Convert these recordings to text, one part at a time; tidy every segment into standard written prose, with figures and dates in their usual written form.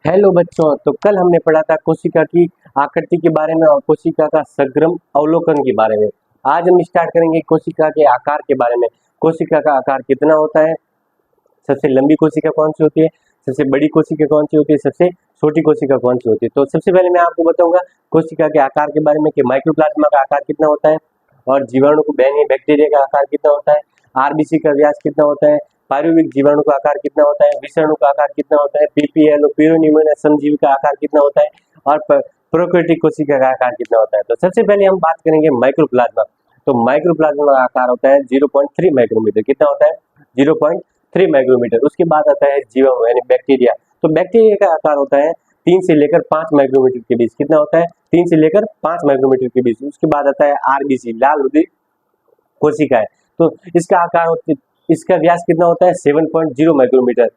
Hello बच्चों, तो कल हमने पढ़ा था कोशिका की आकृति के बारे में और कोशिका का समग्र अवलोकन के बारे में। आज हम स्टार्ट करेंगे कोशिका के आकार के बारे में। कोशिका का आकार कितना होता है, सबसे लंबी कोशिका कौन सी होती है, सबसे बड़ी कोशिका कौन सी होती है, सबसे छोटी कोशिका कौन सी होती है। तो सबसे पहले मैं आपको बताऊंगा कोशिका के आकार के बारे में कि माइक्रोप्लाज्मा का आकार कितना होता है और जीवाणु को बैक्टीरिया का आकार कितना होता है, आरबीसी का व्यास कितना होता है, पारिवारिक जीवाणु का आकार कितना होता है, विषाणु का आकार कितना होता है, पीपीएल और पीरोनियमोनिया समजीवी का आकार कितना होता है और प्रोकैरियोटिक कोशिका का आकार कितना होता है। तो सबसे पहले हम बात करेंगे माइक्रोप्लाज्मा। तो माइक्रोप्लाज्मा का आकार होता है 0.3 माइक्रोमीटर। कितना होता है? 0.3 माइक्रोमीटर। उसके बाद आता है जीवाणु यानी बैक्टीरिया। तो बैक्टीरिया का आकार होता है 3 से लेकर 5 माइक्रोमीटर के बीच। कितना होता है? 3 से लेकर 5 माइक्रोमीटर के बीच। उसके बाद आता है आरबीसी, लाल रुधिर कोशिका है। तो इसका आकार इसका व्यास कितना होता है? 7.0 माइक्रोमीटर।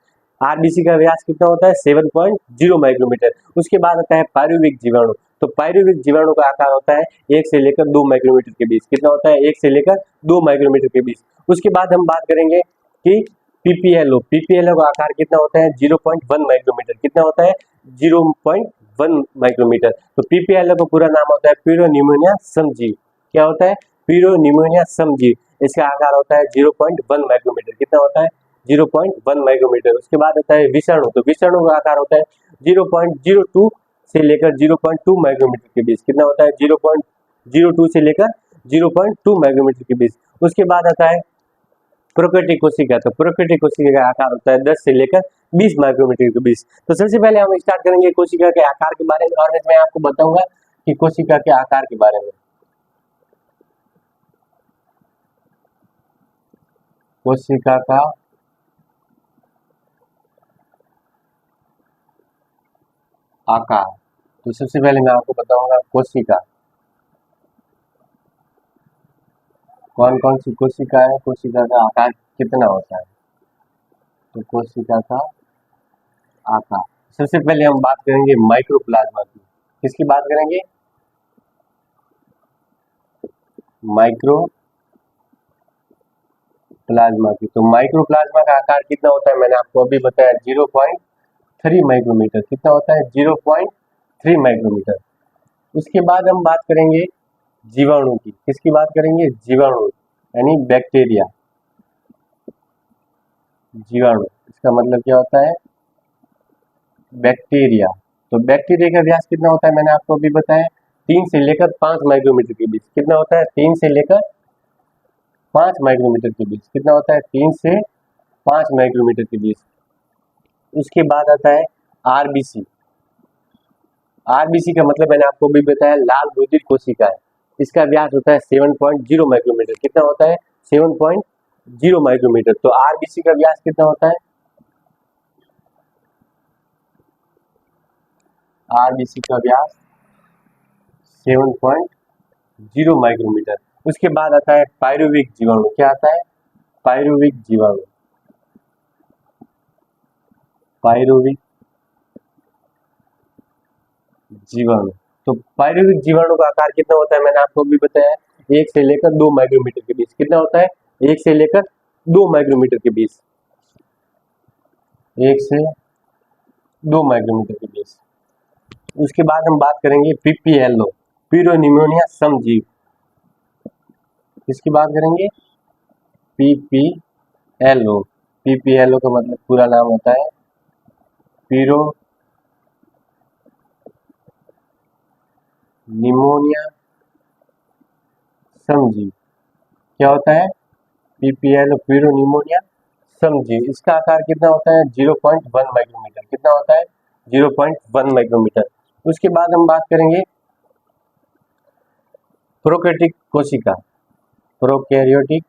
आरबीसी का व्यास कितना होता है? 7.0 माइक्रोमीटर। उसके बाद आता है पाइरुविक जीवाणु। तो पाइरुविक जीवाणु का आकार होता है 1 से लेकर 2 माइक्रोमीटर के बीच। कितना होता है? 1 से लेकर 2 माइक्रोमीटर के बीच। उसके बाद हम बात करेंगे कि पीपीएलओ का आकार कितना होता है? 0.1 माइक्रोमीटर। कितना होता है? 0.1 माइक्रोमीटर। तो पीपीएलओ का पूरा नाम होता है पीरोनिमोनिया समजीव। क्या होता है? पीरोनिमोनिया समजीव। इसका आकार होता है 0.1 माइक्रोमीटर। कितना होता है? 0.1 माइक्रोमीटर। उसके बाद आता है विषाणु। तो विषाणु का आकार होता है 0.02 से लेकर 0.2 माइक्रोमीटर के बीच। कितना होता है? 0.02 से लेकर 0.2 माइक्रोमीटर के बीच। उसके बाद आता है प्रोकैरियोटिक कोशिका। तो प्रोकैरियोटिक कोशिका का आकार होता है 10 से लेकर 20 माइक्रोमीटर के बीच। तो सबसे पहले हम स्टार्ट करेंगे कोशिका के आकार के बारे में और मैं आपको बताऊंगा कि कोशिका के आकार के बारे में। कोशिका का आकार, तो सबसे पहले मैं आपको बताऊंगा कोशिका कौन कौन सी कोशिका है, कोशिका का आकार कितना होता है। तो कोशिका का आकार, सबसे पहले हम बात करेंगे माइक्रोप्लाज्मा की। किसकी बात करेंगे? माइक्रोप्लाज्मा की। तो माइक्रोप्लाज्मा का आकार कितना होता है मैंने आपको अभी बताया, 0.3 माइक्रोमीटर। कितना होता है? 0.3 माइक्रोमीटर। उसके बाद हम बात करेंगे जीवाणु की। किसकी बात करेंगे? जीवाणु यानी बैक्टीरिया। जीवाणु इसका मतलब क्या होता है? बैक्टीरिया। तो बैक्टीरिया का व्यास कितना होता है मैंने आपको अभी बताया, 3 से लेकर 5 माइक्रोमीटर के बीच। कितना होता है? 3 से लेकर 5 माइक्रोमीटर के बीच। कितना होता है? 3 से 5 माइक्रोमीटर के बीच। उसके बाद आता है आरबीसी। आरबीसी का मतलब मैंने आपको भी बताया लाल रुधिर कोशिका है। इसका व्यास होता है 7.0 माइक्रोमीटर। कितना होता है? 7.0 माइक्रोमीटर। तो आरबीसी का व्यास कितना होता है? आरबीसी का व्यास 7.0 माइक्रोमीटर। उसके बाद आता है पाइरुविक जीवाणु। क्या आता है? पाइरुविक जीवाणु। पाइरुविक जीवाणु। तो पाइरुविक जीवाणु का आकार कितना होता है मैंने आपको भी बताया, 1 से लेकर 2 माइक्रोमीटर के बीच। कितना होता है? 1 से लेकर 2 माइक्रोमीटर के बीच। 1 से 2 माइक्रोमीटर के बीच। उसके बाद हम बात करेंगे पीपीएलओ, पीरोनिमोनिया समजीव। इसकी बात करेंगे पीपीएलओ। पीपीएलओ का मतलब पूरा नाम होता है पीरोनिमोनिया समजीव। क्या होता है? पीपीएलओ पीरोनिमोनिया समजीव। इसका आकार कितना होता है? 0.1 माइक्रोमीटर। कितना होता है? 0.1 माइक्रोमीटर। उसके बाद हम बात करेंगे प्रोकैरियोटिक कोशिका। प्रोकैरियोटिक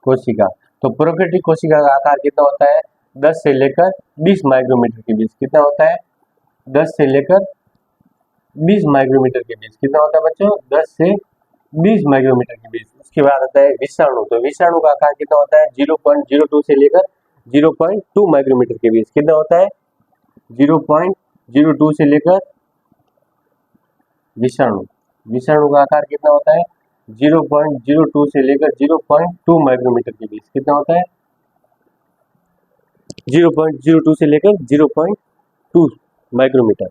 कोशिका। तो प्रोकैरियोटिक कोशिका का आकार कितना होता है? 10 से लेकर 20 माइक्रोमीटर के बीच। कितना होता है? 10 से लेकर 20 माइक्रोमीटर के बीच। कितना होता है बच्चों? 10 से 20 माइक्रोमीटर के बीच। उसके बाद आता है विषाणु। तो विषाणु का आकार कितना होता है? 0.02 से लेकर 0.2 माइक्रोमीटर के बीच। कितना होता है? 0.02 से लेकर विषाणु। विषाणु का आकार कितना होता है? 0.02 से लेकर 0.2 माइक्रोमीटर के बीच। कितना होता है? 0.02 से लेकर 0.2 माइक्रोमीटर।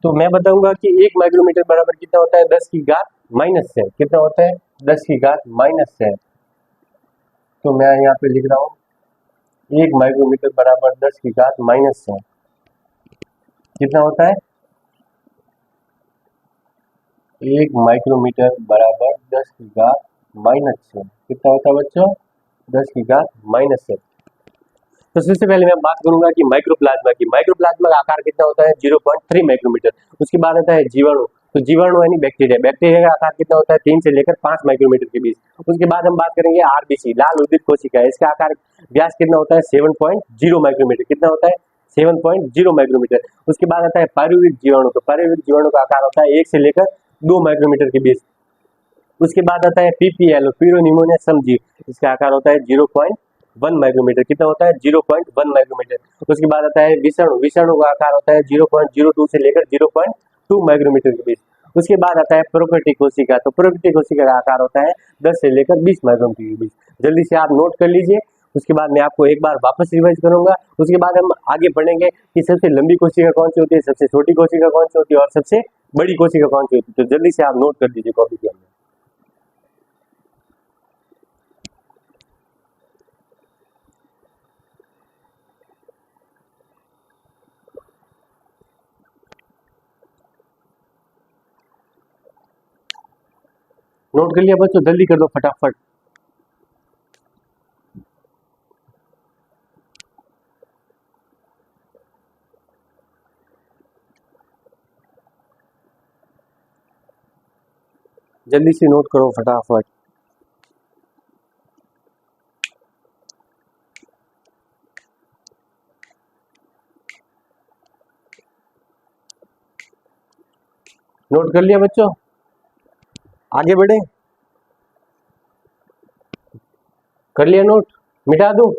तो मैं बताऊंगा कि 1 माइक्रोमीटर बराबर कितना होता है, 10 की घात -6। कितना होता है, 10 की घात -6। तो मैं यहाँ पे लिख रहा हूँ 1 माइक्रोमीटर बराबर 10 की घात -6 कितना होता है, 1 माइक्रोमीटर बराबर 10 की घात -6 कितना होता है बच्चों, 10 की घात -6। तो सबसे पहले मैं बात करूंगा कि माइक्रोप्लाज्मा की। माइक्रोप्लाज्मा का आकार कितना होता है, 0.3 माइक्रोमीटर। उसके बाद आता है जीवाणु। तो जीवाणु यानी बैक्टीरिया, बैक्टीरिया का आकार कितना होता है, 3 से लेकर 5 माइक्रोमीटर के बीच। उसके बाद हम बात करेंगे आरबीसी, लाल उद्भिद कोशिका। इसका आकार व्यास कितना होता है, 7.0 माइक्रोमीटर। कितना होता है, 7.0 माइक्रोमीटर। उसके बाद आता है पायरुविक जीवाणु। तो पायरुविक जीवाणु का आकार होता है 1 से लेकर 2 माइक्रोमीटर के बीच। उसके बाद आता है पीपीएल, प्यूरोनिमोनिया समजीव। इसका आकार होता है 0.1 माइक्रोमीटर। कितना होता है, 0.1 माइक्रोमीटर। उसके बाद आता है विषाणु। विषाणु का आकार होता है 0.02 से लेकर 0.2 माइक्रोमीटर के बीच। उसके बाद आता है प्रोकैरियोटिक कोशिका। तो प्रोकैरियोटिक कोशिका का आकार होता है 10 से लेकर 20 माइक्रोमीटर के बीच। जल्दी से आप नोट कर लीजिए। उसके बाद मैं आपको एक बार वापस रिवाइज करूंगा। उसके बाद हम आगे पढ़ेंगे कि सबसे लंबी कोशिका कौन सी होती है, सबसे छोटी कोशिका कौन सी होती है और सबसे बड़ी कोशिका कौन सी होती है। तो जल्दी से आप नोट कर दीजिए कॉपी के अंदर। नोट कर लिया बच्चों, जल्दी कर दो फटाफट। जल्दी से नोट करो फटाफट। नोट कर लिया बच्चों, आगे बढ़े। कर लिया नोट, मिटा दो।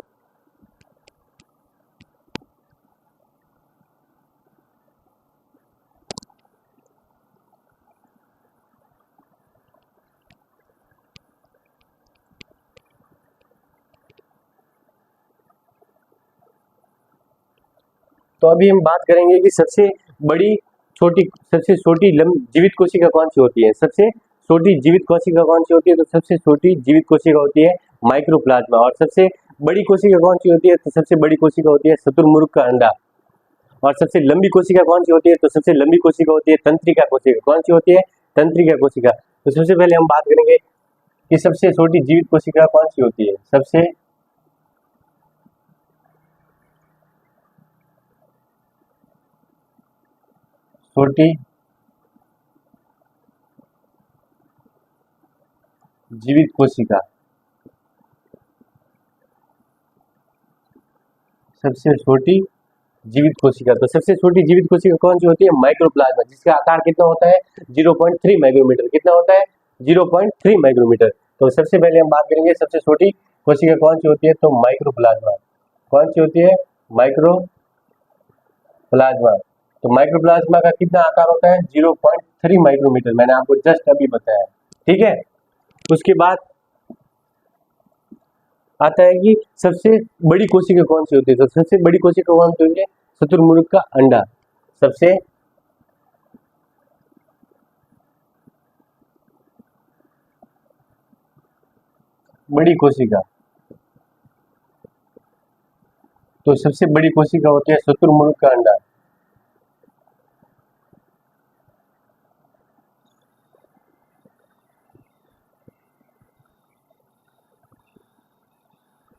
तो अभी हम बात करेंगे कि सबसे बड़ी छोटी सबसे छोटी जीवित कोशिका कौन सी होती है। सबसे छोटी जीवित कोशिका कौन सी होती है, तो सबसे छोटी जीवित कोशिका होती है माइक्रोप्लाज्मा। और सबसे बड़ी कोशिका कौन सी होती है, तो सबसे बड़ी कोशिका होती है शुतुरमुर्ग का अंडा। और सबसे लंबी कोशिका कौन सी होती है, तो सबसे लंबी कोशिका होती है तंत्रिका कोशिका। कौन सी होती है, तंत्रिका कोशिका। तो सबसे पहले हम बात करेंगे कि सबसे छोटी जीवित कोशिका कौन सी होती है। सबसे छोटी जीवित कोशिका, सबसे छोटी जीवित कोशिका। तो सबसे छोटी जीवित कोशिका कौन सी होती है, माइक्रोप्लाज्मा, जिसका आकार कितना होता है, 0.3 माइक्रोमीटर। कितना होता है, 0.3 माइक्रोमीटर। तो सबसे पहले हम बात करेंगे सबसे छोटी कोशिका कौन सी होती है, तो माइक्रोप्लाज्मा। कौन सी होती है, माइक्रोप्लाज्मा। तो माइक्रोप्लाज्मा का कितना आकार होता है, 0.3 माइक्रोमीटर। मैंने आपको जस्ट अभी बताया, ठीक है। उसके बाद आता है कि सबसे बड़ी कोशिका कौन सी होती है। तो सबसे बड़ी कोशिका कौन सी होती है, शुतुरमुर्ग का अंडा। सबसे बड़ी कोशिका, तो सबसे बड़ी कोशिका होती है शुतुरमुर्ग का अंडा।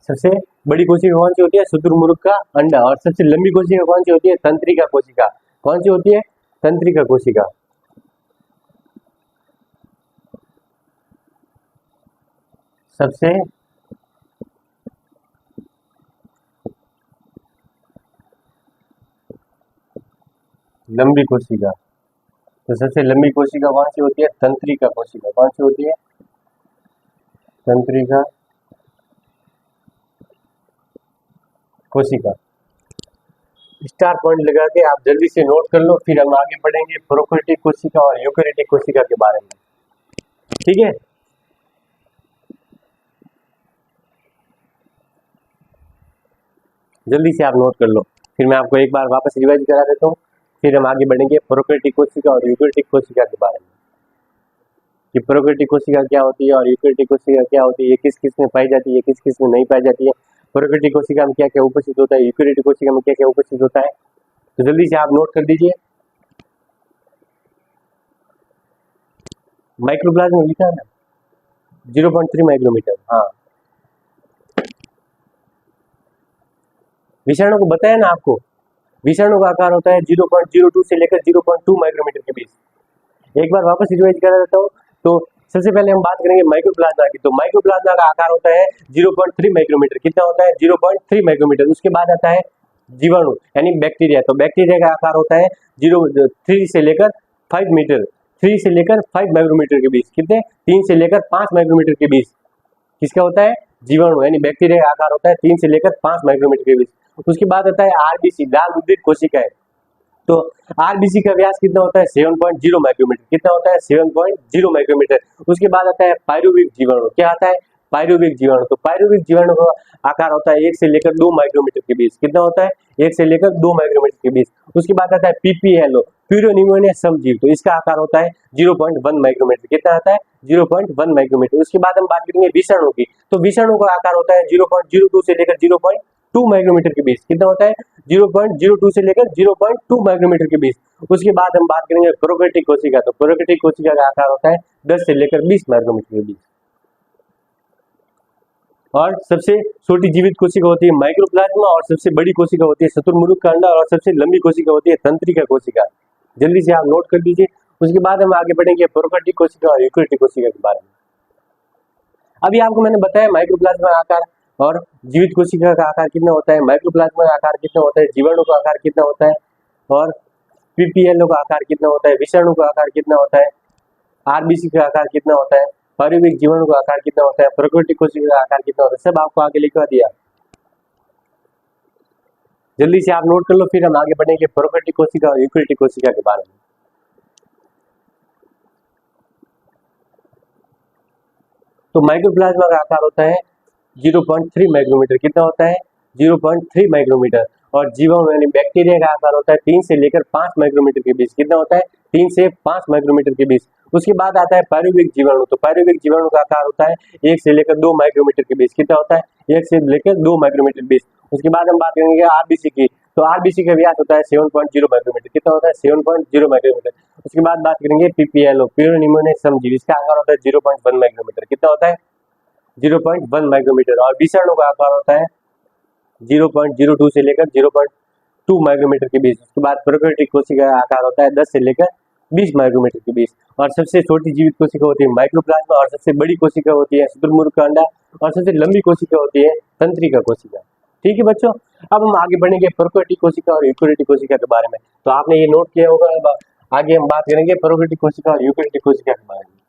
सबसे बड़ी कोशिका कौन सी होती है, शुतुरमुर्ग का अंडा। और सबसे लंबी कोशिका कौन सी होती है, तंत्रिका कोशिका। कौन सी होती है, तंत्रिका कोशिका। सबसे लंबी कोशिका, तो सबसे लंबी कोशिका कौन सी होती है, तंत्रिका कोशिका। कौन सी होती है, तंत्रिका कोशिका। स्टार पॉइंट लगा के आप जल्दी से नोट कर लो, फिर हम आगे बढ़ेंगे प्रोकैरियोटिक कोशिका और यूकेरियोटिक कोशिका के बारे में, ठीक है। जल्दी से आप नोट कर लो, फिर मैं आपको एक बार वापस रिवाइज करा देता हूँ, फिर हम आगे बढ़ेंगे प्रोकैरियोटिक कोशिका और यूकैरियोटिक कोशिका के बारे में कि प्रोकैरियोटिक कोशिका क्या होती है और यूकैरियोटिक कोशिका क्या होती है, ये किस किस में पाई जाती है, किस किस में नहीं पाई जाती है, प्रोकैरियोटिक कोशिका में क्या क्या उपस्थित होता है, यूकैरियोटिक कोशिका में क्या क्या उपस्थित होता है। तो जल्दी से आप नोट कर दीजिए। माइक्रोप्लाज्म में लिखा है ना 0.3 माइक्रोमीटर। हाँ, विषाणु को बताया ना आपको, विषाणु का आकार होता है 0.02 से लेकर 0.2 माइक्रोमीटर के बीच। एक बार वापस रिवाइज करा देता हूँ। तो सबसे पहले हम बात करेंगे माइक्रोप्लाज्मा की। तो माइक्रोप्लाज्मा का आकार होता है 0.3 माइक्रोमीटर। कितना होता है? 0.3 माइक्रोमीटर। उसके बाद आता है जीवाणु यानी बैक्टीरिया। तो बैक्टीरिया का आकार होता है 3 से लेकर 5 मीटर, 3 से लेकर 5 माइक्रोमीटर के बीच। कितने? 3 से लेकर 5 माइक्रोमीटर के बीच किसका होता है? जीवाणु यानी बैक्टीरिया का आकार होता है 3 से लेकर 5 माइक्रोमीटर के बीच। उसके बाद आता है आरबीसी, लाल उद्भिद कोशिकाएं। तो आरबीसी का व्यास कितना होता है? 7.0 माइक्रोमीटर। कितना होता है? 7.0 माइक्रोमीटर। उसके बाद आता है पायरुविक जीवाणु। क्या आता है? पायरुविक जीवाणु। तो पायरुविक जीवाणु का आकार होता है 1 से लेकर 2 माइक्रोमीटर के बीच। कितना होता है? 1 से लेकर 2 माइक्रोमीटर के बीच। उसके बाद आता है पीपीएलओ, प्यूरोनिमोनिया समजीव। तो इसका आकार होता है 0.1 माइक्रोमीटर। कितना आता है? 0.1 माइक्रोमीटर। उसके बाद हम बात करेंगे विषाणु की। तो विषाणु का आकार होता है 0.02 से लेकर 0.2 माइक्रोमीटर के बीच। कितना होता है? 0.02 से लेकर 0.2 माइक्रोमीटर के बीच। उसके बाद हम बात करेंगे प्रोकैरियोटिक कोशिका। तो प्रोकैरियोटिक कोशिका का आकार होता है 10 से लेकर 20 माइक्रोमीटर के बीच। और सबसे छोटी जीवित कोशिका होती है माइक्रोप्लाज्मा, और सबसे बड़ी कोशिका होती है शुतुरमुर्ग का अंडा, और सबसे लंबी कोशिका होती है तंत्रिका कोशिका। जल्दी से आप नोट कर दीजिए। उसके बाद हम आगे बढ़ेंगे प्रोकैरियोटिक कोशिका और यूकैरियोटिक कोशिका के बारे में। अभी आपको मैंने बताया माइक्रोप्लाज्मा का आकार और जीवित कोशिका का आकार कितना होता है, माइक्रोप्लाज्मा का आकार कितना होता है, जीवाणु का आकार कितना होता है, और पीपीएलओ का आकार कितना होता है, विषाणु का आकार कितना होता है, आरबीसी का आकार कितना होता है, पायरुविक जीवाणु का आकार कितना होता है, प्रोकैरियोटिक कोशिका का आकार कितना होता है, सब आपको आगे लिखवा दिया। जल्दी से आप नोट कर लो, फिर हम आगे बढ़ेंगे प्रोकैरियोटिक कोशिका और यूकैरियोटिक कोशिका के बारे में। तो माइक्रोप्लाज्मा का आकार होता है 0.3 माइक्रोमीटर। कितना होता है? 0.3 माइक्रोमीटर। और जीवाणु यानी बैक्टीरिया का आकार होता है 3 से लेकर 5 माइक्रोमीटर के बीच। कितना होता है? 3 से 5 माइक्रोमीटर के बीच। उसके बाद आता है पायरुविक जीवाणु। तो पायरुविक जीवाणु का आकार होता है 1 से लेकर 2 माइक्रोमीटर के बीच। कितना होता है? 1 से लेकर 2 माइक्रोमीटर के बीच। उसके बाद हम बात करेंगे आरबीसी की। तो आरबीसी का व्यास होता है 7.0 माइक्रोमीटर। कितना होता है? 7.0 माइक्रोमीटर। उसके बाद बात करेंगे पीपीएलओ, प्यूरोनिमोनिया समजीव। इसका आकार होता है 0.1 माइक्रोमीटर। कितना होता है? 0.1 माइक्रोमीटर। और विषाणु का आकार होता है 0.02 से लेकर 0.2 माइक्रोमीटर के बीच। उसके बाद प्रोकैरियोटिक कोशिका का आकार होता है 10 से लेकर 20 माइक्रोमीटर के बीच। और सबसे छोटी जीवित कोशिका होती है माइक्रोप्लाज्मा, और सबसे बड़ी कोशिका होती है शुतुरमुर्ग का अंडा, और सबसे लंबी कोशिका होती है तंत्रिका कोशिका। ठीक है बच्चों, अब हम आगे बढ़ेंगे प्रोकैरियोटिक कोशिका और यूकैरियोटिक कोशिका के बारे में। तो आपने ये नोट किया होगा। अब आगे हम बात करेंगे प्रोकैरियोटिक कोशिका और यूकैरियोटिक कोशिका के बारे में।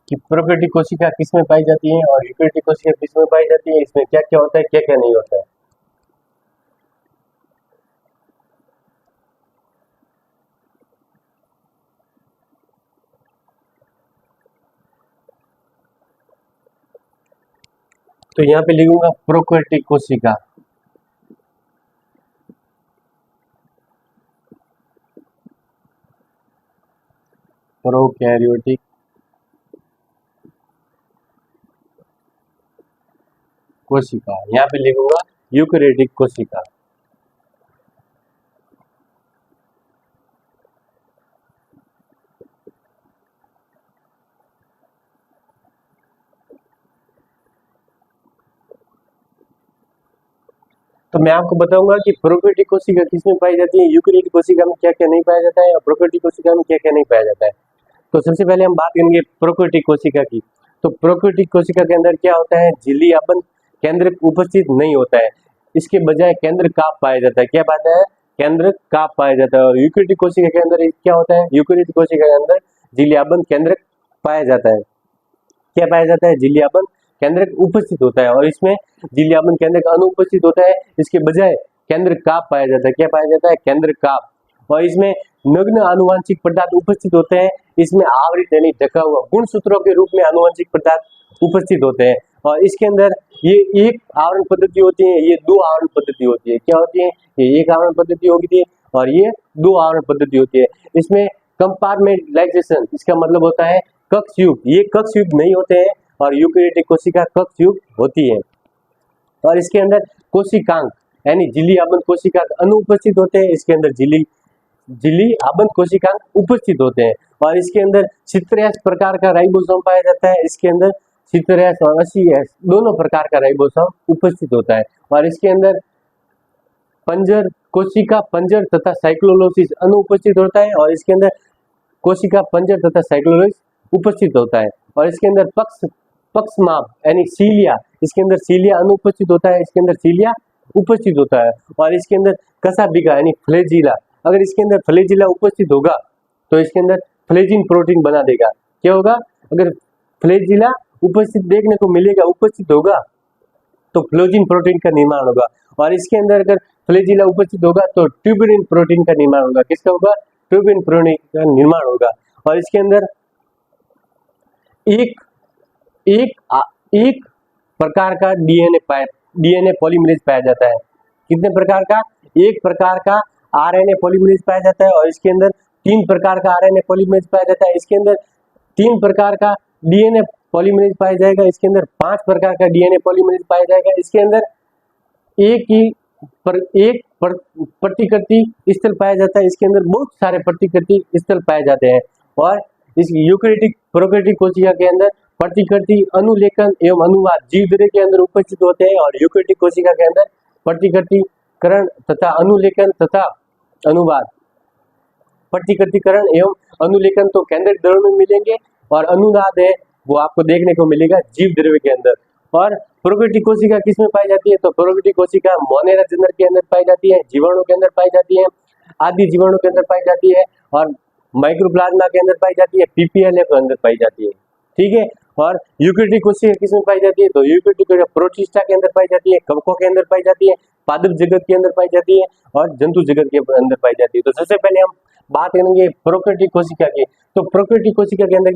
कि प्रोकैरियोटिक कोशिका किस में पाई जाती है और यूकैरियोटिक कोशिका किस में पाई जाती है, इसमें क्या क्या होता है, क्या क्या नहीं होता है। तो यहाँ पे लिखूंगा प्रोकैरियोटिक कोशिका। प्रोकैरियोटिक कोशिका। यहाँ पे लिखूंगा यूकैरियोटिक कोशिका। तो मैं आपको बताऊंगा कि प्रोकैरियोटिक कोशिका किसमें पाई जाती है, यूकैरियोटिक कोशिका में क्या क्या नहीं पाया जाता है, और प्रोकैरियोटिक कोशिका में क्या क्या नहीं पाया जाता है। तो सबसे पहले हम बात करेंगे प्रोकैरियोटिक कोशिका की। तो प्रोकैरियोटिक कोशिका के अंदर क्या होता है? झिल्ली अपन केंद्रक उपस्थित नहीं होता है, इसके बजाय केंद्र काप पाया जाता है। क्या पाया है? केंद्र काप पाया जाता है। और यूकैरियोटिक कोशिका के अंदर क्या होता है? यूकैरियोटिक कोशिका के अंदर झिल्लियाबंद केंद्रक पाया जाता है। क्या पाया जाता है? झिल्लियाबंद केंद्रक उपस्थित होता है, और इसमें झिल्लियाबंद केंद्रक अनुपस्थित होता है, इसके बजाय केंद्र काप पाया जाता है। क्या पाया जाता है? केंद्र काप। और इसमें नग्न आनुवांशिक पदार्थ उपस्थित होते हैं। इसमें आवृत यानी ढका हुआ गुणसूत्रों के रूप में आनुवांशिक पदार्थ उपस्थित होते हैं। और इसके अंदर ये एक आवरण पद्धति होती है, ये दो आवरण पद्धति होती है। क्या होती है? ये एक आवरण पद्धति होती है और ये दो आवरण पद्धति होती है। इसमें कंपार्टमेंटलाइजेशन, इसका मतलब होता है कक्ष युग, ये कक्ष युग नहीं होते हैं और यूकेरियोटिक कोशिका कक्ष युग होती है। और इसके अंदर कोशिकांग यानी झिल्ली आबंध कोशिका अनुपस्थित होते हैं। इसके अंदर झिल्ली आबंध कोशिकांग उपस्थित होते हैं। और इसके अंदर 86 प्रकार का राइबोसोम पाया जाता है। इसके अंदर 86 और 80S दोनों प्रकार का राइबोसोम उपस्थित होता है। और इसके अंदर पंजर कोशिका पंजर तथा साइक्लोलोसिस अनुपस्थित होता है। और इसके अंदर कोशिका पंजर तथा साइक्लोलोसिस उपस्थित होता है। और इसके अंदर पक्षमाप यानी सीलिया, इसके अंदर सीलिया अनुपस्थित होता है। इसके अंदर सीलिया उपस्थित होता है। और इसके अंदर कसाबिका यानी फ्लैजिला, अगर इसके अंदर फ्लैजिला उपस्थित होगा तो इसके अंदर फ्लैजिन प्रोटीन बना देगा। क्या होगा? अगर फ्लैजिला उपस्थित देखने को मिलेगा, उपस्थित होगा तो फ्लोजिन प्रोटीन का निर्माण होगा। और इसके अंदर अगर फ्लैजिला उपस्थित होगा तो ट्यूबिन प्रोटीन का निर्माण होगा। किसका होगा? ट्यूबिन प्रोटीन का निर्माण होगा। और इसके अंदर एक प्रकार का डीएनए पॉलीमरेज पाया जाता है। कितने प्रकार का? एक प्रकार का आरएनए पॉलीमरेज पाया जाता है। और इसके अंदर 3 प्रकार का आरएनए पॉलीमरेज पाया जाता है। इसके अंदर 3 प्रकार का डीएनए पॉलीमरेज पाया जाएगा। इसके अंदर 5 प्रकार का डीएनए पॉलीमरेज पाया जाएगा। इसके अंदर एक प्रतिकृति स्थल पाया जाता है। इसके अंदर बहुत सारे प्रतिकृति स्थल पाए जाते हैं। और इस यूकेरियोटिक प्रोकैरियोटिक कोशिका के अंदर प्रतिकृति अनुलेखन एवं अनुवाद जीवधर्य के अंदर उपस्थित होते हैं। और यूकेरियोटिक कोशिका के अंदर प्रतिकृतिकरण तथा अनुलेखन तथा अनुवाद, प्रतिकृतिकरण एवं अनुलेखन तो केंद्रक द्रव्य में मिलेंगे और अनुवाद है वो आपको देखने को मिलेगा जीव द्रव्य के अंदर। और प्रोकैरियोटिक कोशिका किसमें पाई जाती है? तो प्रोकैरियोटिक कोशिका मोनेरा जनर के अंदर पाई जाती है, जीवाणु के अंदर पाई जाती है, आदि जीवाणु के अंदर पाई जाती है और माइक्रोप्लाज्मा के अंदर पाई जाती है, पीपीएलए के अंदर पाई जाती है। ठीक है। और यूकेरियोटिक कोशिका किसमें पाई जाती है? तो यूकेरियोटिक कोशिका प्रोटिस्टा के अंदर पाई जाती है, कवकों के अंदर पाई जाती है, पादप जगत के अंदर पाई जाती है और जंतु जगत के अंदर पाई जाती है। तो सबसे पहले हम बात करेंगे प्रोकैरियोटिक कोशिका की। तो प्रोकैरियोटिक कोशिका के अंदर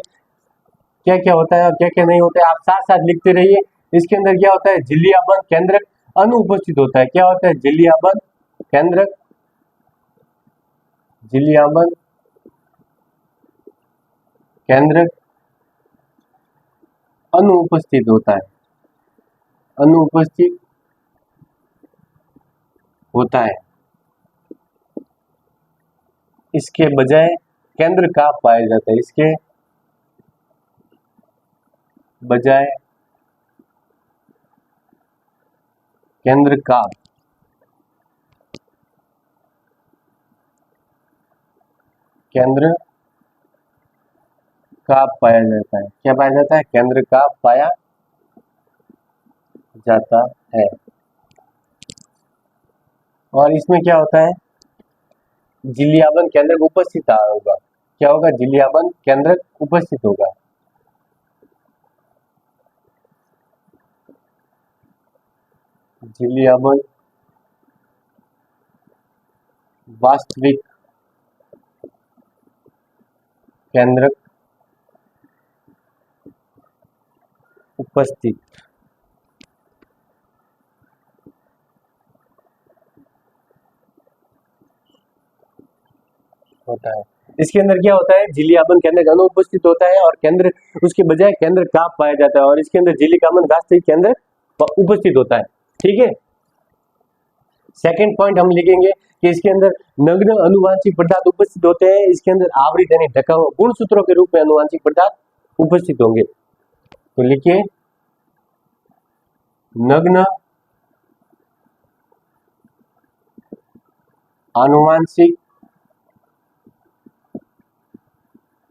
क्या क्या होता है और क्या क्या नहीं होता है, आप साथ साथ लिखते रहिए। इसके अंदर क्या होता है? झिल्ली आबंध केंद्रक अनुपस्थित होता है। क्या होता है? झिल्ली आबंध केंद्रक, झिल्ली आबंध केंद्रक अनुपस्थित होता है, अनुपस्थित होता है। इसके बजाय केंद्र का पाया जाता है। इसके बजाय केंद्र का पाया जाता है। क्या पाया जाता है? केंद्र का पाया जाता है। और इसमें क्या होता है? झिल्ली आबंध केंद्रक उपस्थित होगा। क्या होगा? झिल्ली आबंध केंद्रक उपस्थित होगा। झिल्ली आबंध वास्तविक केंद्रक उपस्थित होता है। इसके अंदर क्या होता है? झिल्ली आबंध केंद्रक अनुपस्थित होता है और केंद्र उसके बजाय केंद्र का पाया जाता है। और इसके अंदर झिल्ली आबंध वास्तविक केंद्रक उपस्थित होता है। ठीक है। सेकंड पॉइंट हम लिखेंगे कि इसके अंदर नग्न अनुवांशिक पदार्थ उपस्थित होते हैं। इसके अंदर आवृत यानी ढका हुआ गुणसूत्रों के रूप में अनुवांशिक पदार्थ उपस्थित होंगे। तो लिखिए नग्न आनुवांशिक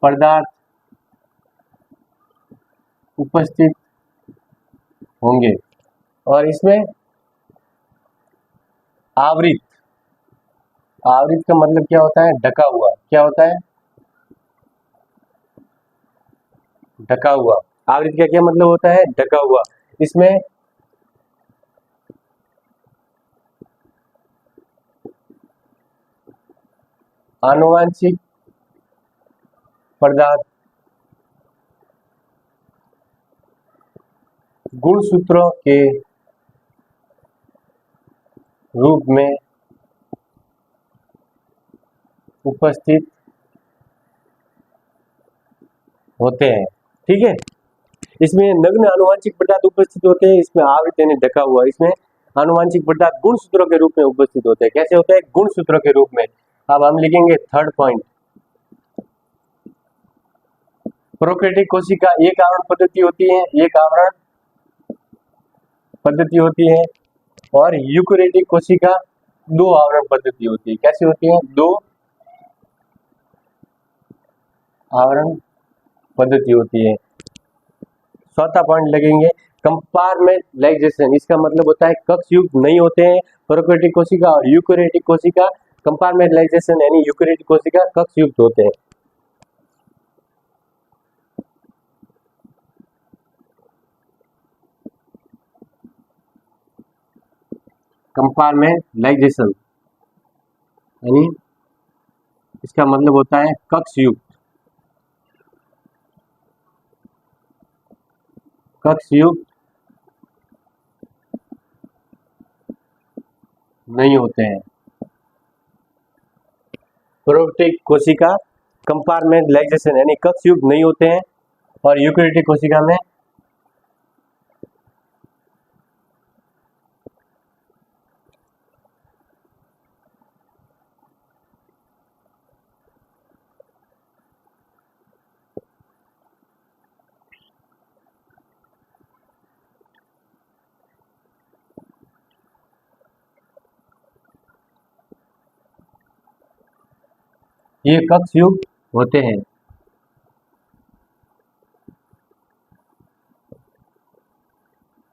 पदार्थ उपस्थित होंगे। और इसमें आवृत, आवृत का मतलब क्या होता है? ढका हुआ। क्या होता है? ढका हुआ। आवृत का क्या मतलब होता है? ढका हुआ। इसमें आनुवांशिक पदार्थ गुणसूत्रों के रूप में उपस्थित होते हैं। ठीक है, इसमें नग्न आनुवांशिक पदार्थ उपस्थित होते हैं, इसमें आवृत यानी ढका हुआ, इसमें आनुवांशिक पदार्थ गुणसूत्रों के रूप में उपस्थित होते हैं। कैसे होते हैं? गुणसूत्रों के रूप में। अब हम लिखेंगे थर्ड पॉइंट, प्रोकैरियोटिक कोशिका एक आवरण पद्धति होती है, एक आवरण पद्धति होती है, और यूकेरियोटिक कोशिका दो आवरण पद्धति होती है। कैसे होती है? दो आवरण पद्धति होती है। चौथा पॉइंट लगेंगे कंपार्टमेंटलाइजेशन, इसका मतलब होता है कक्ष युक्त नहीं होते हैं प्रोकैरियोटिक कोशिका और यूकेरियोटिक कोशिका। कंपार्टमेंटलाइजेशन यानी यूकेरियोटिक कोशिका कक्ष युक्त होते हैं। कंपार्टमेंटलाइजेशन यानी इसका मतलब होता है कक्ष युक्त, कक्ष युक्त नहीं होते हैं। प्रोकैरियोटिक कोशिका कंपार्टमेंटलाइजेशन यानी कक्ष युक्त नहीं होते हैं, और यूकेरियोटिक कोशिका में ये कक्ष युक्त होते हैं।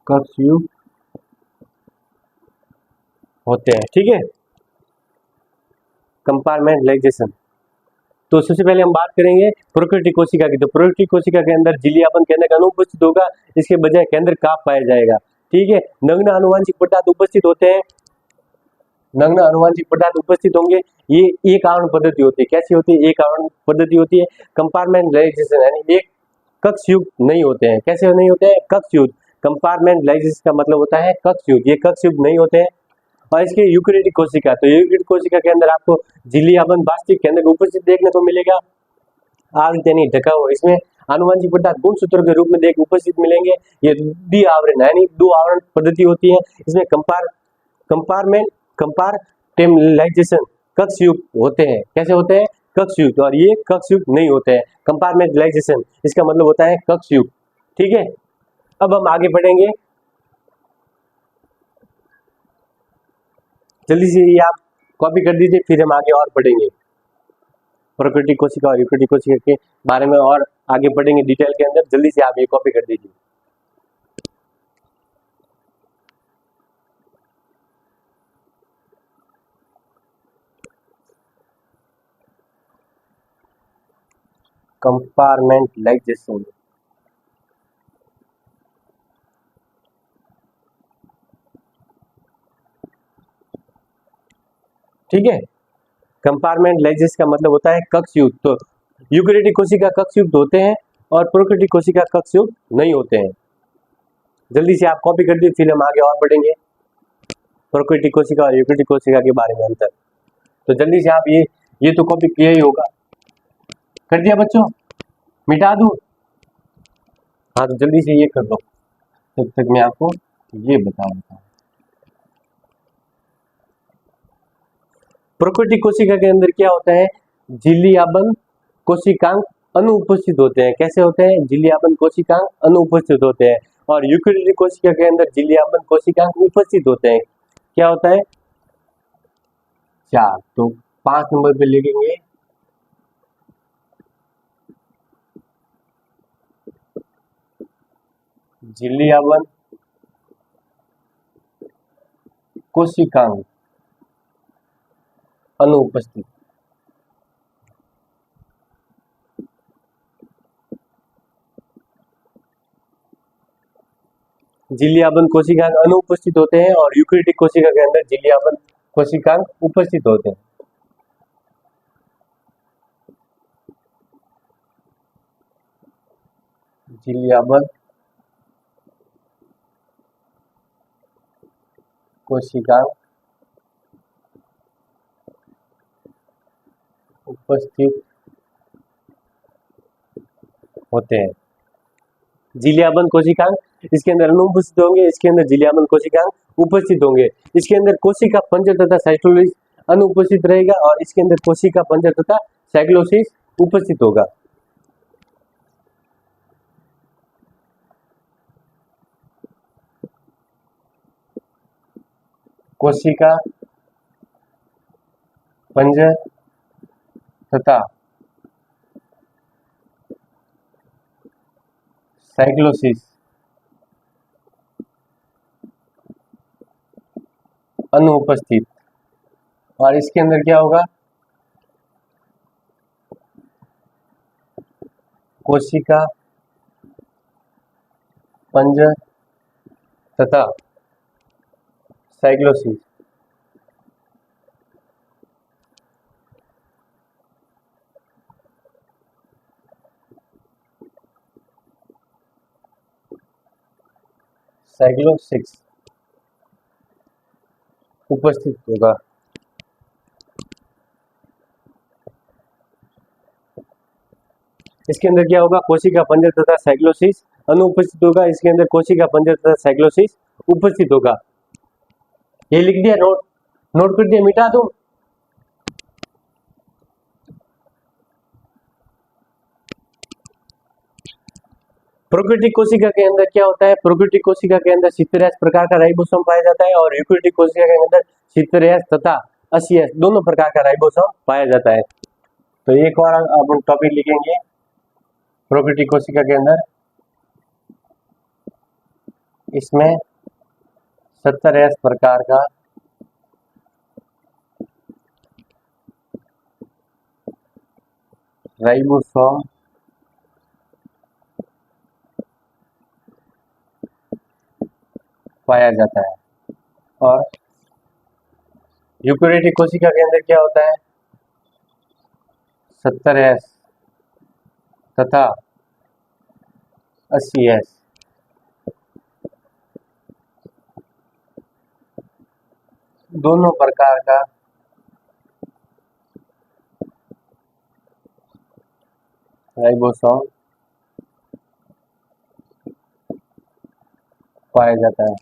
कक्ष युक्त होते हैं। ठीक है, कंपार्टमेंटलाइजेशन। तो सबसे पहले हम बात करेंगे प्रोकैरियोटिक कोशिका की। तो प्रोकैरियोटिक कोशिका के अंदर झिल्लियाबंद केंद्र का अनुपस्थित होगा, इसके बजाय केंद्र काप पाया जाएगा। ठीक है, नग्न आनुवांशिक पदार्थ उपस्थित होते हैं, नग्न आनुवांशिक पदार्थ उपस्थित होंगे। ये एक आवरण पद्धति होती है। कैसी होती है? एक आवरण पद्धति होती है। कंपार्टमेंटलाइजेशन यानी एक कक्ष युक्त नहीं होते हैं। कैसे नहीं होते हैं? कक्ष युक्त। कंपार्टमेंटलाइजेशन का मतलब होता है कक्ष युक्त, ये कक्ष युक्त नहीं होते हैं। और इसके यूकेरियोटिक कोशिका, तो यूकेरियोटिक कोशिका के अंदर आपको झिल्लियाबंद वास्तविक केंद्र उपस्थित देखने को मिलेगा, आवृत यानी ढका हुआ। इसमें आनुवंशिक पदार्थ गुणसूत्रों के रूप में देख उपस्थित मिलेंगे। ये द्विआवरण यानी दो आवरण पद्धति होती है। इसमें कंपार्टमेंटलाइजेशन कक्ष युक्त होते हैं। कैसे होते हैं? कक्ष युक्त, और ये कक्ष युक्त नहीं होते हैं। कंपार्टमेंटलाइजेशन इसका मतलब होता है कक्ष युक्त। ठीक है, अब हम आगे बढ़ेंगे। जल्दी से ये आप कॉपी कर दीजिए, फिर हम आगे और पढ़ेंगे प्रोकैरियोटिक कोशिका और यूकेरियोटिक कोशिका के बारे में, और आगे पढ़ेंगे डिटेल के अंदर। जल्दी से आप ये कॉपी कर दीजिए। कंपार्टमेंटलाइजेशन, ठीक है। कंपार्टमेंटलाइजेशन का मतलब होता है कक्ष युक्त। तो यूकेरियोटिक कोशिका कक्ष युक्त होते हैं और प्रोकैरियोटिक कोशिका कक्ष युक्त नहीं होते हैं। जल्दी से आप कॉपी कर दीजिए, फिर हम आगे और पढ़ेंगे प्रोकैरियोटिक कोशिका और यूकेरियोटिक कोशिका के बारे में अंतर। तो जल्दी से आप ये तो कॉपी किया ही होगा। कर दिया बच्चों? मिटा दूं? हाँ, तो जल्दी से ये कर दो, तब तक मैं आपको ये बता देता हूँ। प्रोकैरियोटिक कोशिका के अंदर क्या होता है? झिल्लियाबंद कोशिकांग अनुपस्थित होते हैं। कैसे होते हैं? झिल्लियाबंद कोशिकांग अनुपस्थित होते हैं। और यूकेरियोटिक कोशिका के अंदर झिल्लियाबंद कोशिकांग उपस्थित होते हैं। क्या होता है? 4। तो 5 नंबर पे लिखेंगे झिल्लियाबंद कोशिकांग अनुपस्थित। झिल्लियाबंद कोशिकांग अनुपस्थित होते हैं और यूकेरियोटिक कोशिका के अंदर झिल्लियाबंद कोशिकांग उपस्थित होते हैं। झिल्लियाबद्ध कोशिकांग उपस्थित होते हैं। झिल्लियाबंद कोशिकांग इसके अंदर अनुपस्थित होंगे, इसके अंदर झिल्लियाबंद कोशिकांग उपस्थित होंगे। इसके अंदर कोशिका पंजर तथा साइटोसिस अनुपस्थित रहेगा और इसके अंदर कोशिका पंजर तथा साइक्लोसिस उपस्थित होगा। कोशिका पंजर तथा साइक्लोसिस अनुपस्थित। और इसके अंदर क्या होगा, कोशिका पंजर तथा साइक्लोसिस साइक्लोसिस उपस्थित होगा। इसके अंदर क्या होगा, कोशिका पंजर तथा साइक्लोसिस अनुपस्थित होगा। इसके अंदर कोशिका पंजर तथा साइक्लोसिस उपस्थित होगा। ये लिख दिया, नोट कर दिया, मिटा दो। प्रोकैरियोटिक कोशिका के अंदर क्या होता है, प्रोकैरियोटिक कोशिका के अंदर 70S प्रकार का राइबोसोम पाया जाता है और यूकैरियोटिक कोशिका के अंदर 70S तथा 80S दोनों प्रकार का राइबोसोम पाया जाता है। तो एक और अपन टॉपिक लिखेंगे प्रोकैरियोटिक कोशिका के अंदर, इसमें 70S प्रकार का राइबोसोम पाया जाता है। और यूकैरियोटिक कोशिका के अंदर क्या होता है, 70S तथा 80S दोनों प्रकार का राइबोसोम पाया जाता है।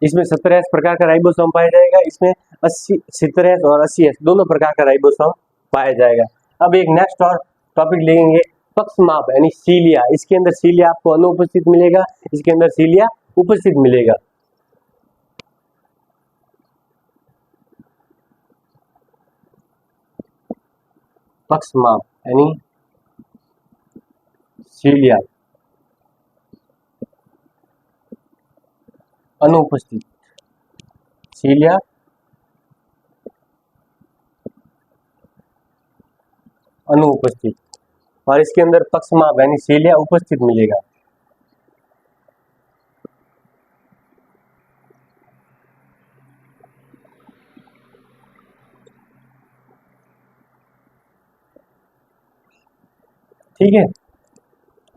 इसमें 70S प्रकार का राइबोसोम पाया जाएगा, इसमें 70S और 80S दोनों प्रकार का राइबोसोम पाया जाएगा। अब एक नेक्स्ट और टॉपिक लेंगे पक्षमाप यानी सीलिया। इसके अंदर सीलिया आपको अनुपस्थित मिलेगा, इसके अंदर सीलिया उपस्थित मिलेगा। पक्षमाप यानी सीलिया अनुपस्थित, सीलिया अनुपस्थित और इसके अंदर पक्षमाप यानी सीलिया उपस्थित मिलेगा। ठीक है,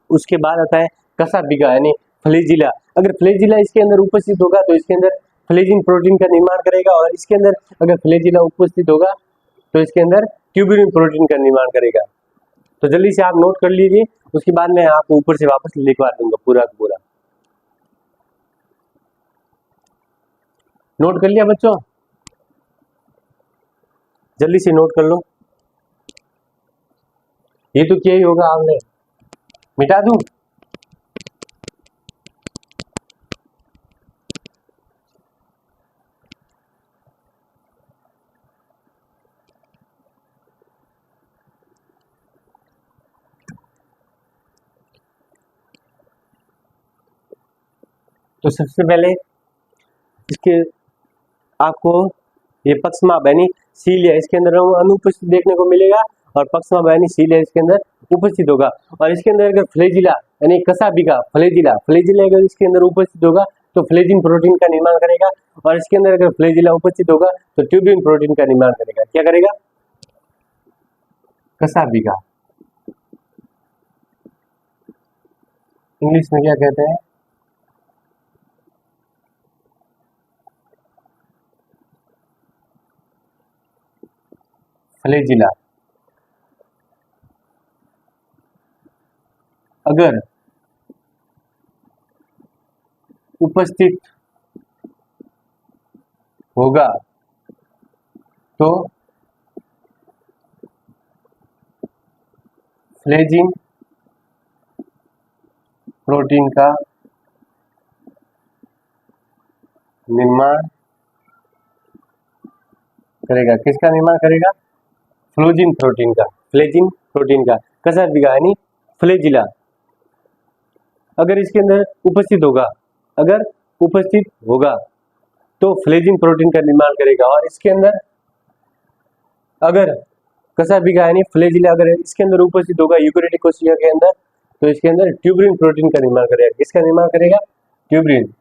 उसके बाद आता है कसाबिका यानी फ्लैजिला। अगर फ्लैजिला इसके अंदर उपस्थित होगा तो इसके अंदर फ्लैजिन प्रोटीन का निर्माण करेगा और इसके अंदर अगर फ्लैजिला उपस्थित होगा तो इसके अंदर ट्यूबुलिन प्रोटीन का निर्माण करेगा। तो जल्दी से आप नोट कर लीजिए, उसके बाद मैं आपको ऊपर से वापस लिखवा दूंगा पूरा का पूरा। नोट कर लिया बच्चों, जल्दी से नोट कर लो। ये तो क्या ही होगा, आपने मिटा दूं? तो सबसे पहले इसके आपको ये पक्षमाप यानी सीलिया इसके अंदर अनुपस्थित देखने को मिलेगा और पक्षमाप यानी सीलिया इसके अंदर उपस्थित होगा। और इसके अंदर अगर फ्लैजिला यानी कसाबिका फ्लैजिला अगर इसके अंदर उपस्थित होगा तो फ्लैजिन प्रोटीन का निर्माण करेगा और इसके अंदर अगर फ्लैजिला उपस्थित होगा तो ट्यूबिन प्रोटीन का निर्माण करेगा। क्या करेगा? कसाबिका इंग्लिश में क्या कहते हैं? फ्लैजिला। अगर उपस्थित होगा तो फ्लेजिन प्रोटीन का निर्माण करेगा। किसका निर्माण करेगा? फ्लोजिन प्रोटीन का, फ्लेजिन प्रोटीन का। कैसा दिखा यानी फ्लैजिला अगर इसके अंदर उपस्थित होगा, अगर उपस्थित होगा तो फ्लेजिन प्रोटीन का निर्माण करेगा। और इसके अंदर अगर कसा बिगा यानी फ्लैजिला अगर इसके अंदर उपस्थित होगा यूकेरियोटिक कोशिका के अंदर, तो इसके अंदर ट्यूबरिन प्रोटीन का निर्माण करेगा। किसका निर्माण करेगा? ट्यूबरिन।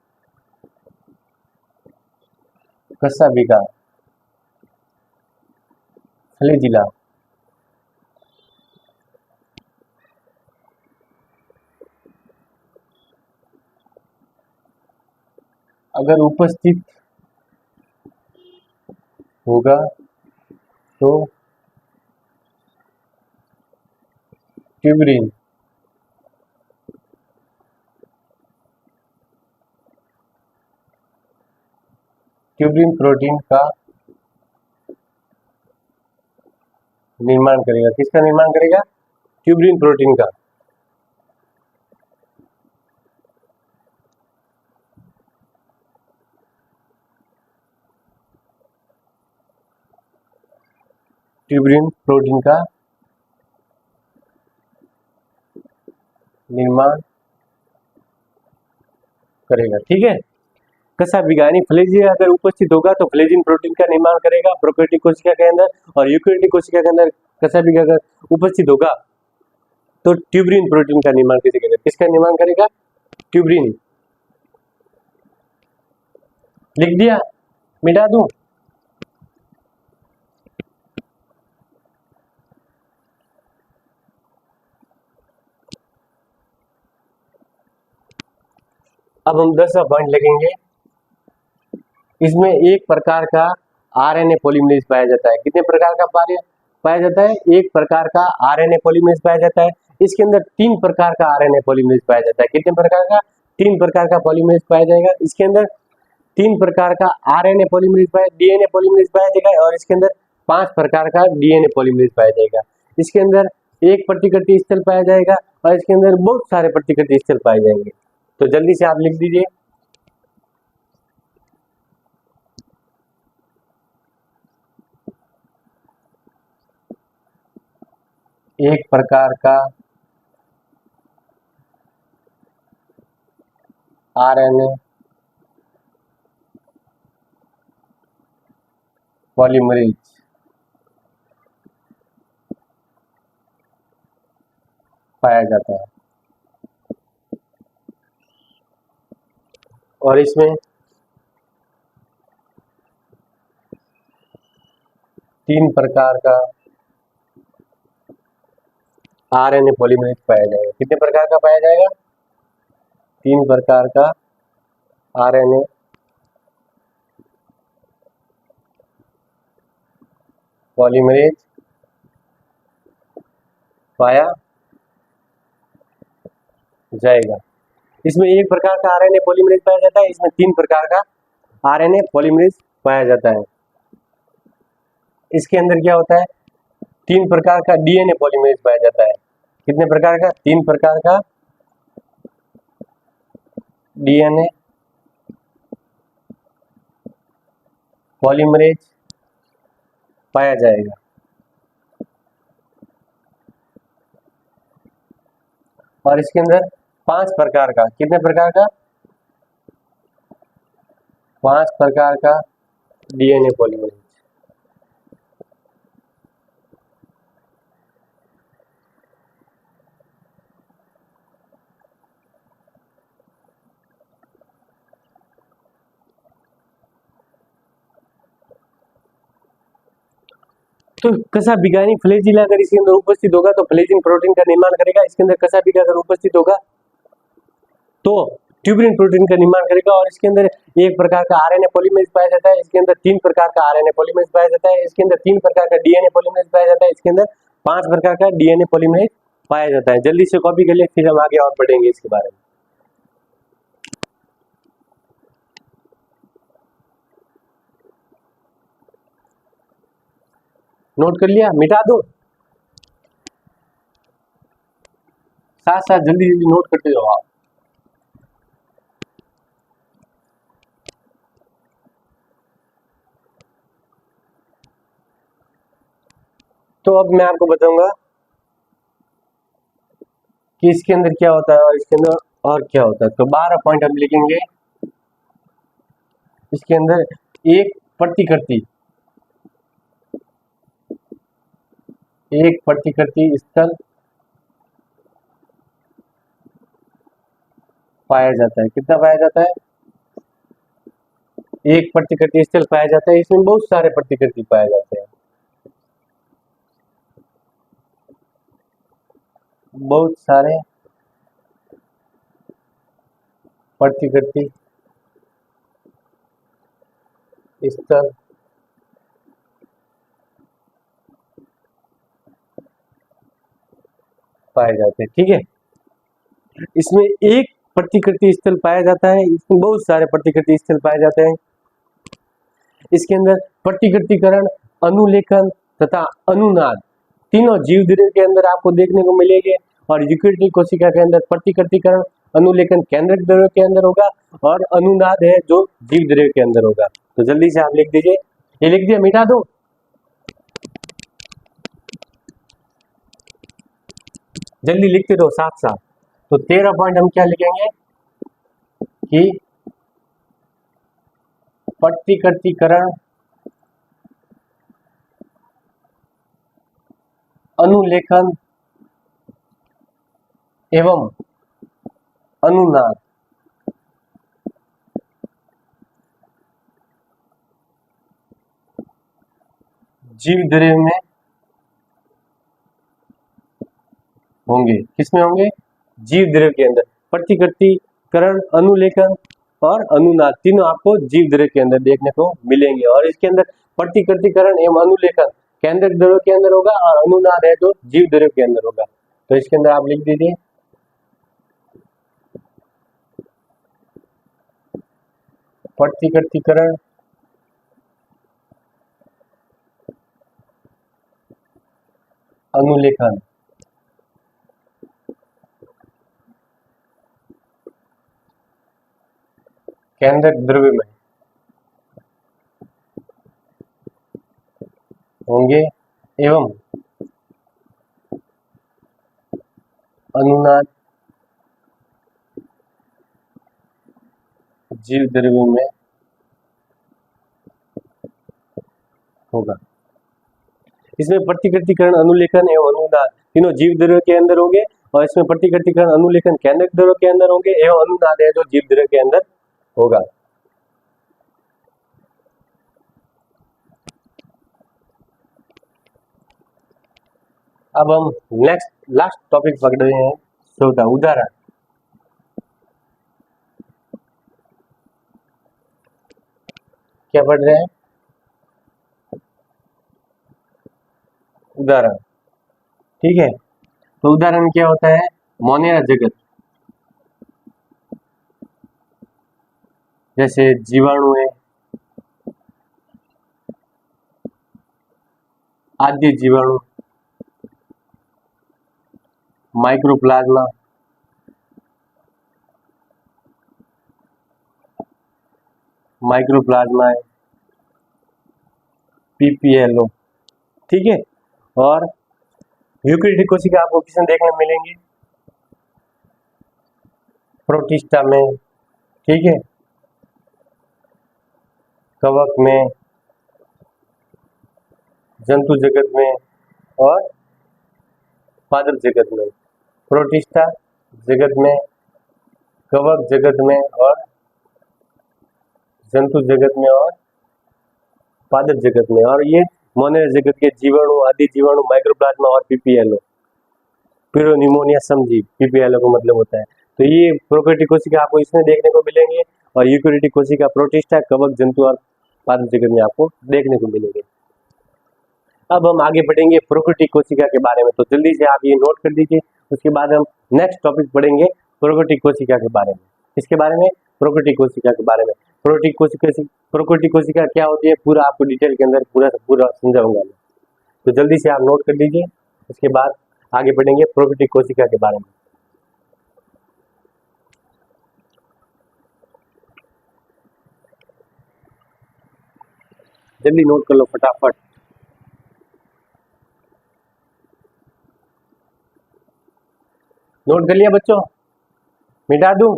कसा बिगा फ्लैजिला अगर उपस्थित होगा तो ट्यूबरिन प्रोटीन का निर्माण करेगा। किसका निर्माण करेगा? ट्यूबरिन प्रोटीन का। ट्यूबरिन प्रोटीन का निर्माण करेगा। ठीक है। कसा बिगानी फ्लैजिला अगर उपस्थित होगा तो फ्लेजिन प्रोटीन का निर्माण करेगा प्रोकैरियोटिक कोशिका के अंदर, और यूकेरियोटिक कोशिका के अंदर कसा बिगा अगर उपस्थित होगा तो ट्यूबरिन प्रोटीन का निर्माण करेगा। किसका निर्माण करेगा? ट्यूबरिन। लिख दिया? मिटा दूं? अब हम 10वां पॉइंट लगेंगे। इसमें एक प्रकार का आरएनए पॉलीमरेज पाया जाता है। कितने प्रकार का पाया जाता है? एक प्रकार का आरएनए पॉलीमरेज पाया जाता है। इसके अंदर 3 प्रकार का आरएनए पॉलीमरेज पाया जाता है। कितने प्रकार का? 3 प्रकार का पॉलीमरेज पाया जाएगा। इसके अंदर 3 प्रकार का आरएनए पॉलीमरेज डीएनए पॉलीमरेज पाया जाएगा, और इसके अंदर 5 प्रकार का डीएनए पॉलीमरेज पाया जाएगा। इसके अंदर एक प्रतिकृति स्थल पाया जाएगा, और इसके अंदर बहुत सारे प्रतिकृति स्थल पाए जाएंगे। तो जल्दी से आप लिख दीजिए। एक प्रकार का आरएनए पॉलीमरेज पाया जाता है, और इसमें 3 प्रकार का आरएनए पॉलीमरेज पाया जाएगा। कितने प्रकार का पाया जाएगा? 3 प्रकार का आरएनए पॉलीमरेज पाया जाएगा। इसमें एक प्रकार का आरएनए पॉलीमरेज पाया जाता है, इसमें 3 प्रकार का आरएनए पॉलीमरेज पाया जाता है। इसके अंदर क्या होता है? 3 प्रकार का डीएनए पॉलीमरेज पाया जाता है। कितने प्रकार का? 3 प्रकार का डीएनए पॉलीमरेज पाया जाएगा। और इसके अंदर 5 प्रकार का, कितने प्रकार का? 5 प्रकार का डीएनए पॉलीमरेज। तो कसा बिगानी फ्लैजिला अगर इसके अंदर उपस्थित होगा तो फ्लेजिन प्रोटीन का निर्माण करेगा। इसके अंदर कसा बिगा अगर उपस्थित होगा तो ट्यूबुलिन प्रोटीन का निर्माण करेगा और इसके अंदर एक प्रकार का आरएनए पॉलीमरेज पाया जाता है, इसके अंदर 3 प्रकार का आरएनए पॉलीमरेज पाया जाता है, इसके अंदर 3 प्रकार का डीएनए पॉलीमरेज पाया जाता है, इसके अंदर 5 प्रकार का डीएनए पॉलीमरेज पाया जाता है। जल्दी से कॉपी कर ले, फिर हम आगे और पढ़ेंगे इसके बारे में। नोट कर लिया, मिटा दो, साथ साथ जल्दी जल्दी नोट करते जाओ आप। तो अब मैं आपको बताऊंगा कि इसके अंदर क्या होता है और इसके अंदर और क्या होता है। तो 12 पॉइंट हम लिखेंगे। इसके अंदर एक प्रतिकृति स्थल पाया जाता है। कितना पाया जाता है? एक प्रतिकृति स्थल पाया जाता है। इसमें बहुत सारे प्रतिकृति पाए जाते हैं, बहुत सारे प्रतिकृति स्थल पाए जाते हैं। ठीक है, इसमें एक प्रतिकृति स्थल पाया जाता है, इसमें बहुत सारे प्रतिकृति स्थल पाए जाते हैं। इसके अंदर प्रतिकृतिकरण, अनुलेखन तथा अनुनाद तीनों जीव द्रव्य के अंदर आपको देखने को मिलेंगे। और यूकेरियोटिक कोशिका के अंदर प्रतिकृतिकरण, अनुलेखन केंद्रक द्रव्य के अंदर होगा और अनुनाद है जो जीव द्रव्य के अंदर होगा। तो जल्दी से आप लिख दीजिए। ये लिख दिया, मिटा दो। जल्दी लिखते रहो साथ साथ। तो 13 पॉइंट हम क्या लिखेंगे कि प्रतिकृतिकरण, अनुलेखन एवं अनुनाद जीव द्रव्य में होंगे। किसमें होंगे? जीव द्रव्य के अंदर। प्रतिकृतिकरण, अनुलेखन और अनुनाद तीनों आपको जीव द्रव्य के अंदर देखने को मिलेंगे। और इसके अंदर प्रतिकृतिकरण एवं अनुलेखन केंद्रक द्रव्य के अंदर होगा और अनुनाद है जो जीव द्रव्य के अंदर होगा। तो इसके अंदर आप लिख दीजिए प्रतिकृतिकरण, अनुलेखन केंद्रक द्रव्य में होंगे एवं अनुनाद जीव द्रव्य में होगा। इसमें प्रतिकृतिकरण, अनुलेखन एवं अनुनाद तीनों जीव द्रव्य के अंदर होंगे और इसमें प्रतिकृतिकरण, अनुलेखन केंद्रक द्रव्य के अंदर होंगे एवं अनुनाद है जो जीव द्रव्य के अंदर होगा। अब हम लास्ट टॉपिक पकड़ रहे हैं, चौथा उदाहरण। क्या पढ़ रहे हैं? उदाहरण। ठीक है, तो उदाहरण क्या होता है? मोनेरा जगत, जैसे जीवाणु है, आद्य जीवाणु, माइक्रोप्लाज्मा, है, पीपीएलओ। ठीक है, और यूकेरियोटिक कोशिका आपको किसमें देखने मिलेंगे? प्रोटिस्टा में, ठीक है, कवक में, जंतु जगत में और पादप जगत में। प्रोटिस्टा जगत में, कवक जगत में और जंतु जगत में और पादप जगत में। और ये मोनेरा जगत के जीवाणु, आदि जीवाणु, माइक्रोप्लाज्मा और पीपीएलओ, प्यूरोनिमोनिया समझी, पीपीएलओ का मतलब होता है। तो ये प्रोकैरियोटिक कोशिका आपको इसमें देखने को मिलेंगे, और यूकेरियोटिक कोशिका प्रोटिस्टा, कवक, जंतु और पादप जगत में आपको देखने को मिलेंगे। अब हम आगे बढ़ेंगे प्रोकैरियोटिक कोशिका के बारे में, तो जल्दी से आप ये नोट कर लीजिए। उसके बाद हम नेक्स्ट टॉपिक पढ़ेंगे प्रोकैरियोटिक कोशिका के बारे में। इसके बारे में प्रोकैरियोटिक कोशिका के बारे में, प्रोकैरियोटिक कोशिका क्या होती है, पूरा आपको डिटेल के अंदर पूरा समझाऊंगा मैं। तो जल्दी से आप नोट कर लीजिए। उसके बाद आगे बढ़ेंगे प्रोकैरियोटिक कोशिका के बारे में। जल्दी नोट कर लो फटाफट। नोट कर लिया बच्चों? मिटा दूं?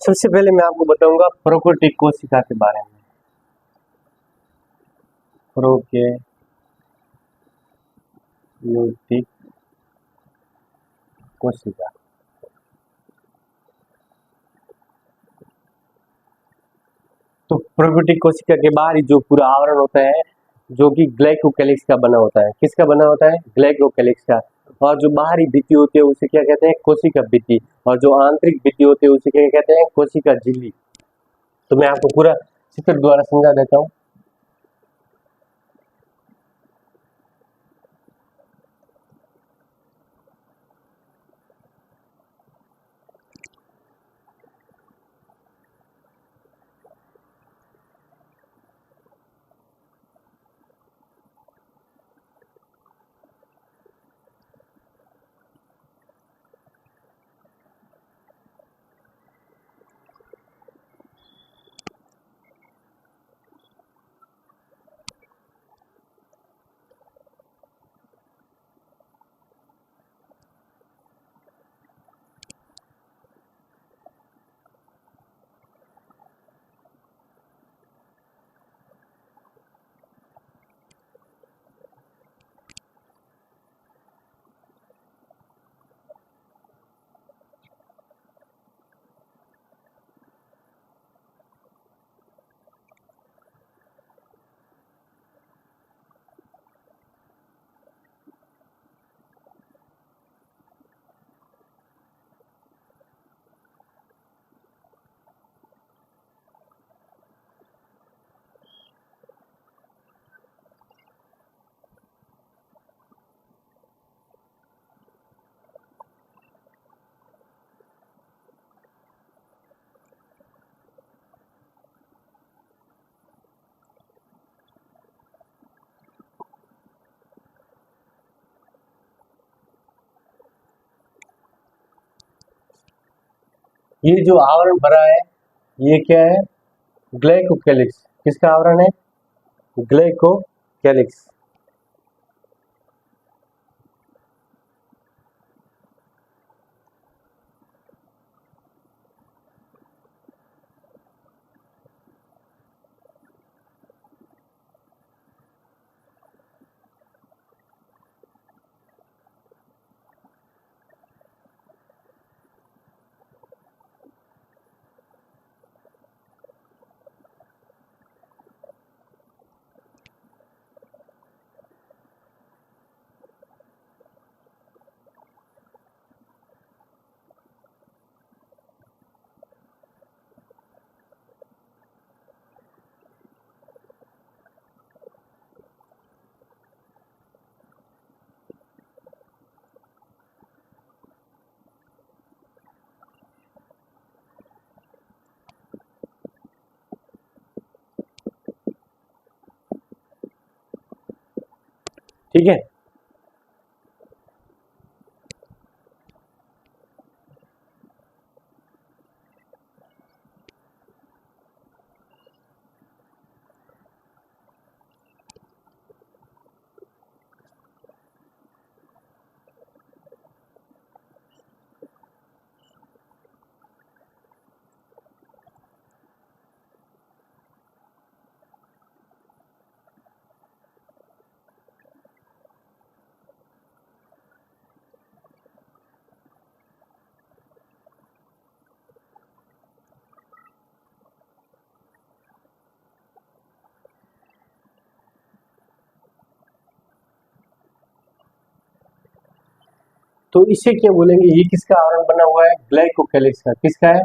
सबसे पहले मैं आपको बताऊंगा प्रोकैरियोटिक कोशिका के बारे में। प्रोकैरियोटिक कोशिका, तो प्रोकैरियोटिक कोशिका के बाहर जो पूरा आवरण होता है, जो कि ग्लाइकोकैलिक्स का बना होता है। किसका बना होता है? ग्लाइकोकैलिक्स का। और जो बाहरी भित्ति होती है उसे क्या कहते हैं? कोशिका भित्ति। और जो आंतरिक भित्ति होती है उसे क्या कहते हैं? कोशिका झिल्ली। तो मैं आपको पूरा चित्र द्वारा समझा देता हूँ। ये जो आवरण भरा है ये क्या है? ग्लाइकोकैलिक्स। किसका आवरण है? ग्लाइकोकैलिक्स। ठीक है। तो इसे क्या बोलेंगे, ये किसका आवरण बना हुआ है, ग्लाइकोकैलिक्स का। किसका है,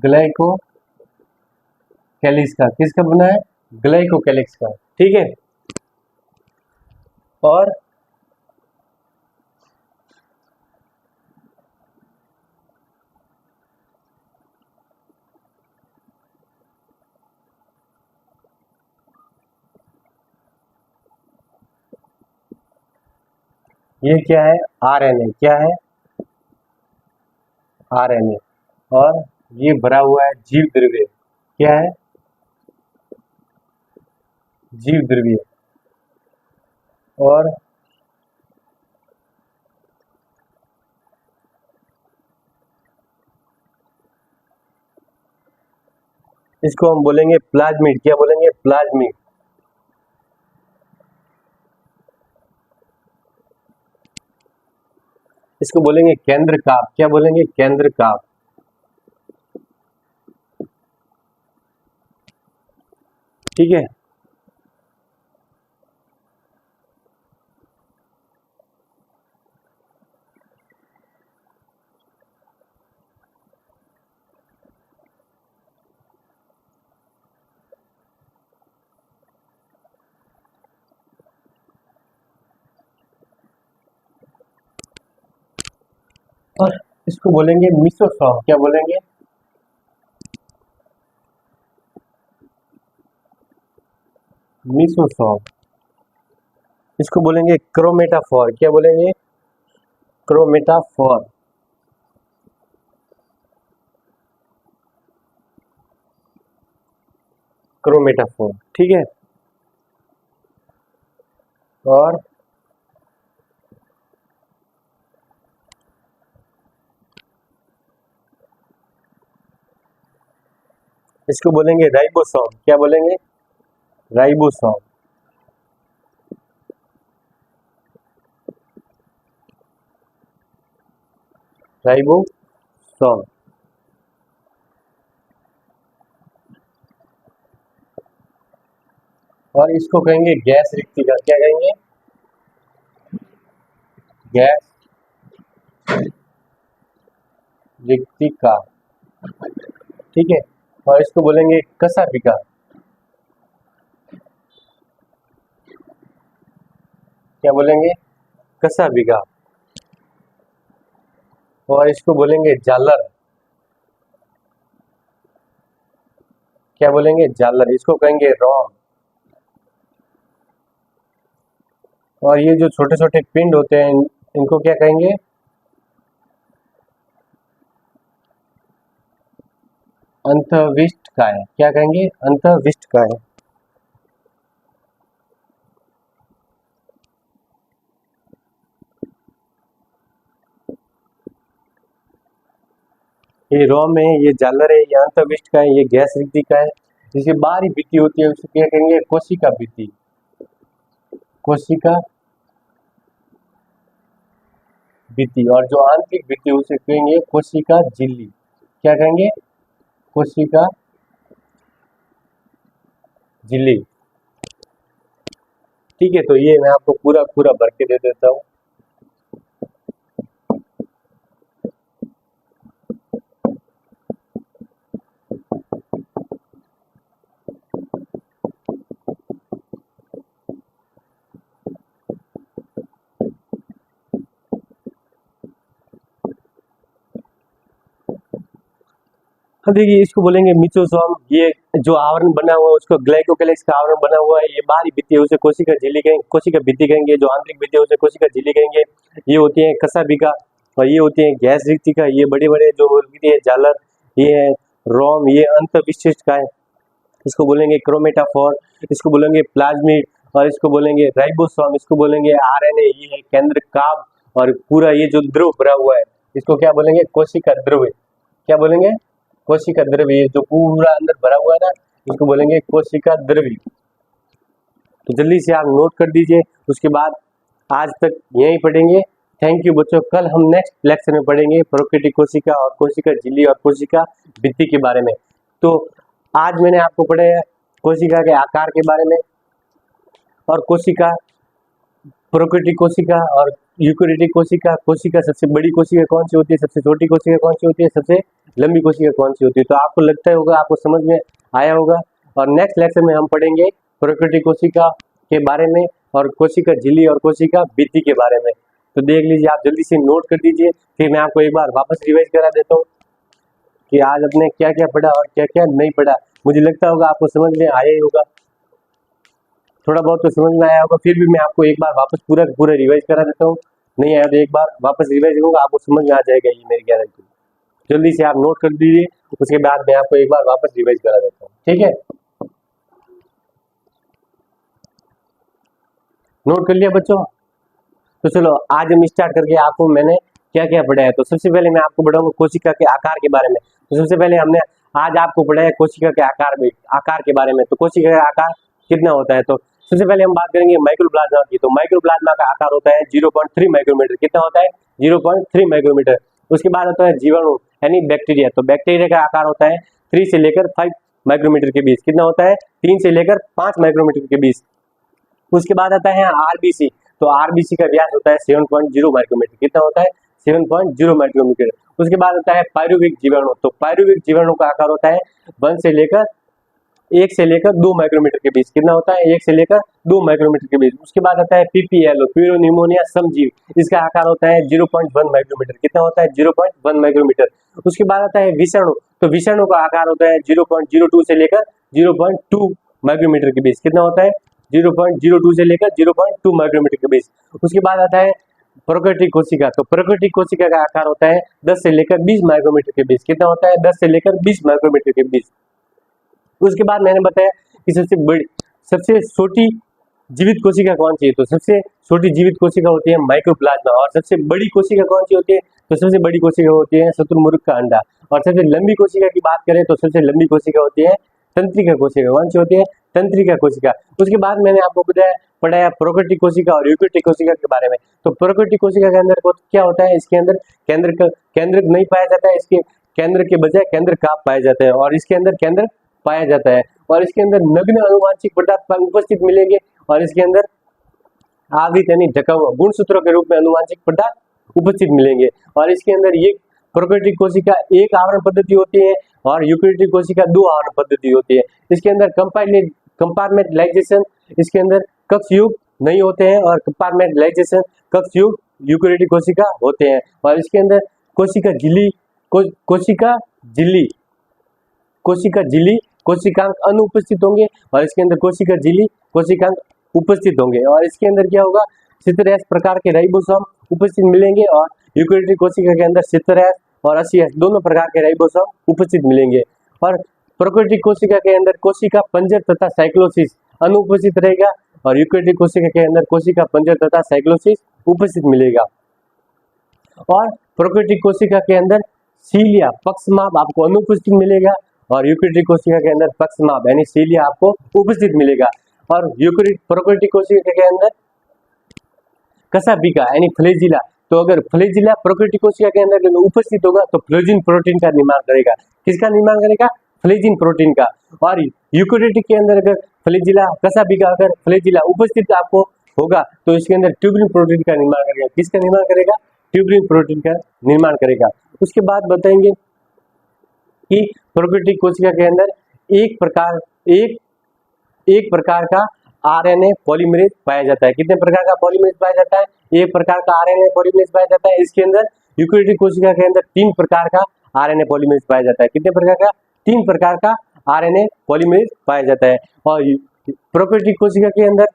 ग्लाइकोकैलिक्स का। किसका बना है, ग्लाइकोकैलिक्स का। ठीक है, और ये क्या है, आरएनए। क्या है, आरएनए। और ये भरा हुआ है जीव द्रव्य। क्या है, जीव द्रव्य। और इसको हम बोलेंगे प्लाज्मिड। क्या बोलेंगे, प्लाज्मिड। इसको बोलेंगे केंद्रकाप। क्या बोलेंगे, केंद्रकाप। ठीक है, और इसको बोलेंगे मिसोसोम। क्या बोलेंगे, मिसोसोम। इसको बोलेंगे क्रोमेटाफोर। क्या बोलेंगे, क्रोमेटाफोर। क्रोमेटाफोर। ठीक है, और इसको बोलेंगे राइबोसोम। क्या बोलेंगे, राइबोसोम। राइबोसोम। और इसको कहेंगे गैस रिक्तिका। क्या कहेंगे, गैस रिक्तिका। ठीक है, और इसको बोलेंगे कशापिका। क्या बोलेंगे, कशापिका। और इसको बोलेंगे जालर। क्या बोलेंगे, जालर। इसको कहेंगे रोम। और ये जो छोटे छोटे पिंड होते हैं इनको क्या कहेंगे, अंतःविष्टकाय। क्या कहेंगे, अंतःविष्टकाय। ये रोम है, ये जालर है, ये अंतःविष्टकाय, ये गैस रिक्तिका है। जिसकी बाहरी भित्ति होती है उसे क्या कहेंगे, कोशिका भित्ति। कोशिका भित्ति। और जो आंतरिक भित्ति उसे कहेंगे कोशिका झिल्ली। क्या कहेंगे, कोशिका झिल्ली। ठीक है, तो ये मैं आपको पूरा पूरा भर के दे देता हूँ। हाँ देखिए, इसको बोलेंगे मिसोसोम। ये जो आवरण बना हुआ है उसको ग्लाइकोकैलिक्स का आवरण बना हुआ है। ये बाहरी भित्ति है उसे कोशिका झिल्ली कहेंगे, कोशिका भित्ति कहेंगे। जो आंतरिक भित्ति है उसे कोशिका झिल्ली कहेंगे। ये होती है कशापिका और ये होती है गैस रिक्तिका। ये बड़े बड़े जो होती है जालर, ये है रोम, ये अंतःविशिष्ट का है। इसको बोलेंगे क्रोमेटाफोर, इसको बोलेंगे प्लाज्मिड, और इसको बोलेंगे राइबोसोम, इसको बोलेंगे आरएनए। ये है केंद्रकाप। और पूरा ये जो द्रव भरा हुआ है इसको क्या बोलेंगे, कोशिका द्रव्य। क्या बोलेंगे, कोशिका द्रव्य। ये जो पूरा अंदर भरा हुआ है ना इसको बोलेंगे कोशिका द्रव्य। तो जल्दी से आप नोट कर दीजिए, उसके बाद आज तक यही पढ़ेंगे। थैंक यू बच्चों। कल हम नेक्स्ट लेक्चर में पढ़ेंगे प्रोकैरियोटिक कोशिका और कोशिका झिल्ली और कोशिका भित्ति के बारे में। तो आज मैंने आपको पढ़ाया कोशिका के आकार के बारे में और कोशिका प्रोकैरियोटिक कोशिका और यूकेरियोटिक कोशिका। कोशिका सबसे बड़ी कोशिका कौन सी होती है, सबसे छोटी कोशिका कौन सी होती है, सबसे लंबी कोशिका कौन सी होती है। तो आपको लगता होगा, आपको समझ में आया होगा। और नेक्स्ट लेक्चर में हम पढ़ेंगे प्रोकैरियोटिक कोशिका के बारे में और कोशिका झिल्ली और कोशिका भित्ति के बारे में। तो देख लीजिए, आप जल्दी से नोट कर दीजिए, फिर मैं आपको एक बार वापस रिवाइज करा देता हूँ कि आज अपने क्या क्या पढ़ा और क्या क्या नहीं पढ़ा। मुझे लगता होगा आपको समझ में आया ही होगा, थोड़ा बहुत तो समझ में आया होगा, फिर भी मैं आपको एक बार वापस पूरा रिवाइज करा देता हूँ। नहीं आया तो एक बार वापस रिवाइज होगा, आपको समझ में आ जाएगा, ये मेरी गारंटी। जल्दी से आप नोट कर दीजिए, उसके बाद मैं आपको एक बार वापस रिवाइज करा देता हूँ, ठीक है। नोट कर लिया बच्चों? तो चलो आज हम स्टार्ट करके आपको मैंने क्या क्या पढ़ा है। तो सबसे पहले मैं आपको पढ़ाऊंगा कोशिका के आकार के बारे में। तो सबसे पहले हमने आज आपको पढ़ा है कोशिका के आकार के बारे में। तो कोशिका का आकार कितना होता है, तो सबसे पहले हम बात करेंगे माइक्रोप्लाज्मा की। तो माइक्रोप्लाज्मा का आकार होता है 0.3 माइक्रोमीटर। कितना होता है? 0.3 माइक्रोमीटर। उसके बाद होता है जीवाणु यानी बैक्टीरिया। तो बैक्टीरिया का आकार होता है 3 से लेकर 5 माइक्रोमीटर के बीच। कितना होता है? 3 से लेकर 5 माइक्रोमीटर के बीच। उसके बाद आता है आरबीसी। तो आरबीसी का व्यास होता है 7.0 माइक्रोमीटर। कितना होता है? 7.0 माइक्रोमीटर। उसके बाद आता है पायरुविक जीवाणु। तो पायरुविक जीवाणु का आकार होता है 1 से लेकर 2 माइक्रोमीटर के बीच। कितना होता है? 1 से लेकर 2 माइक्रोमीटर के बीच। उसके बाद आता है पीपीएलओ, प्यूरोनिमोनिया समजीव। इसका आकार होता है 0.1 माइक्रोमीटर। कितना होता है? 0.1 माइक्रोमीटर। उसके बाद आता है विषाणु। तो विषाणु का आकार होता है 0.02 से लेकर 0.2 माइक्रोमीटर के बीच। कितना होता है? 0.02 से लेकर 0.2 माइक्रोमीटर के बीच। उसके बाद आता है प्रोकैरियोटिक कोशिका। तो प्रोकैरियोटिक कोशिका का आकार होता है 10 से लेकर 20 माइक्रोमीटर के बीच। कितना होता है? 10 से लेकर 20 माइक्रोमीटर के बीच। उसके बाद मैंने बताया कि सबसे छोटी जीवित कोशिका कौन सी है। तो सबसे छोटी जीवित कोशिका होती है माइक्रोप्लाज्मा। और सबसे बड़ी कोशिका कौन सी होती है? तो सबसे बड़ी कोशिका होती है शुतुरमुर्ग का अंडा। और सबसे लंबी कोशिका की बात करें तो सबसे लंबी कोशिका होती है तंत्रिका कोशिका। कौन सी होती है? तंत्रिका कोशिका। उसके बाद मैंने आपको पढ़ाया प्रोकैरियोटिक कोशिका और यूकेरियोटिक कोशिका के बारे में। तो प्रोकैरियोटिक कोशिका के अंदर क्या होता है? इसके अंदर केंद्रक नहीं पाया जाता है, इसके केंद्र के बजाय केंद्रकाप पाया जाता है। और इसके अंदर केंद्र पाया जाता है। और इसके अंदर नग्न अनुवांशिक पदार्थ उपस्थित मिलेंगे। और इसके अंदर आवृत यानी ढका हुआ गुणसूत्रों के रूप में अनुवांशिक पदार्थ उपस्थित मिलेंगे। और इसके अंदर ये प्रोकैरियोटिक कोशिका एक आवरण पद्धति होती है और यूकेरियोटिक कोशिका 2 आवरण पद्धति होती है। इसके अंदर कंपार्टमेंटलाइजेशन, इसके अंदर कक्षयुग नहीं होते हैं, और कंपार्टमेंटलाइजेशन कक्षयुग यूकेरियोटिक कोशिका होते हैं। और इसके अंदर कोशिका झिल्ली कोशिकांग अनुपस्थित होंगे। और इसके अंदर कोशिका झिल्ली कोशिकांग उपस्थित होंगे। और इसके अंदर क्या होगा? 70S प्रकार के राइबोसोम उपस्थित मिलेंगे। और यूकेरियोटिक कोशिका के अंदर 70S और 80S दोनों प्रकार के राइबोसोम उपस्थित मिलेंगे। और प्रोकैरियोटिक कोशिका के अंदर कोशिका पंजर तथा साइक्लोसिस अनुपस्थित रहेगा। और यूकेरियोटिक कोशिका के अंदर कोशिका पंजर तथा साइक्लोसिस उपस्थित मिलेगा। और प्रोकैरियोटिक कोशिका के अंदर सीलिया पक्षमाप आपको अनुपस्थित मिलेगा। और यूकेरियोटिक कोशिका के अंदर पक्षमाप यानी सीलिया आपको उपस्थित मिलेगा। और प्रोकैरियोटिक कोशिका के अंदर कशाभिका यानी फ्लैजिला। तो अगर फ्लैजिला प्रोकैरियोटिक कोशिका के अंदर उपस्थित होगा तो फ्लोजिन प्रोटीन का निर्माण करेगा। किसका निर्माण करेगा? फ्लैजिन प्रोटीन का। और यूकेरियोटिक के अंदर अगर फ्लैजिला कशाभिका अगर फ्लैजिला उपस्थित आपको होगा तो इसके अंदर ट्यूबुलिन प्रोटीन का निर्माण करेगा। किसका निर्माण करेगा? ट्यूबुलिन प्रोटीन का निर्माण करेगा। उसके बाद बताएंगे कि प्रोकैरियोटिक कोशिका के अंदर एक प्रकार का आरएनए पॉलीमरेज पाया जाता है। कितने प्रकार का पॉलीमरेज पाया जाता है? एक प्रकार का आरएनए पॉलीमरेज पाया जाता है। इसके अंदर यूकेरियोटिक कोशिका के अंदर 3 प्रकार का आरएनए पॉलीमरेज पाया जाता है। कितने प्रकार का? 3 प्रकार का आरएनए पॉलीमरेज पाया जाता है। और प्रोकैरियोटिक कोशिका के अंदर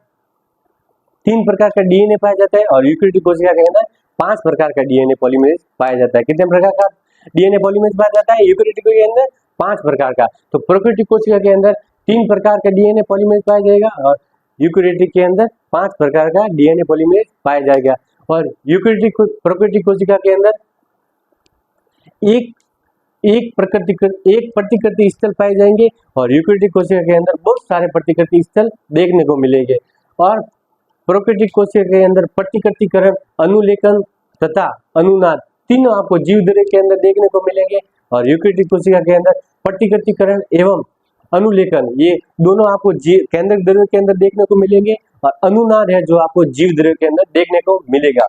3 प्रकार का डीएनए पाया जाता है। और यूकेरियोटिक कोशिका के अंदर 5 प्रकार का डीएनए पॉलीमरेज पाया जाता है। कितने प्रकार का डीएनए पॉलीमरेज पाया जाता है? यूकेरियोटिक के अंदर 5 प्रकार का। तो प्रोकैरियोटिक कोशिका के अंदर 3 प्रकार का डीएनए पॉलीमरेज पाया जाएगा और यूकेरियोटिक के अंदर 5 प्रकार का डीएनए पॉलीमरेज पाया जाएगा। और प्रोकैरियोटिक कोशिका के अंदर एक प्रतिकृति स्थल पाए जाएंगे। और यूकेरियोटिक कोशिका के अंदर बहुत सारे प्रतिकृति स्थल देखने को मिलेंगे। और प्रोकैरियोटिक कोशिका के अंदर प्रतिकृतिकरण, अनुलेखन तथा अनुनाद तीनों आपको जीवधरे के अंदर देखने को मिलेंगे। और यूकेरियोटिक कोशिका के अंदर प्रतिकृतिकरण एवं अनुलेखन, ये दोनों आपको केंद्रक द्रव्य के अंदर देखने को मिलेंगे और अनुनाद है जो आपको जीव द्रव्य के अंदर देखने को मिलेगा।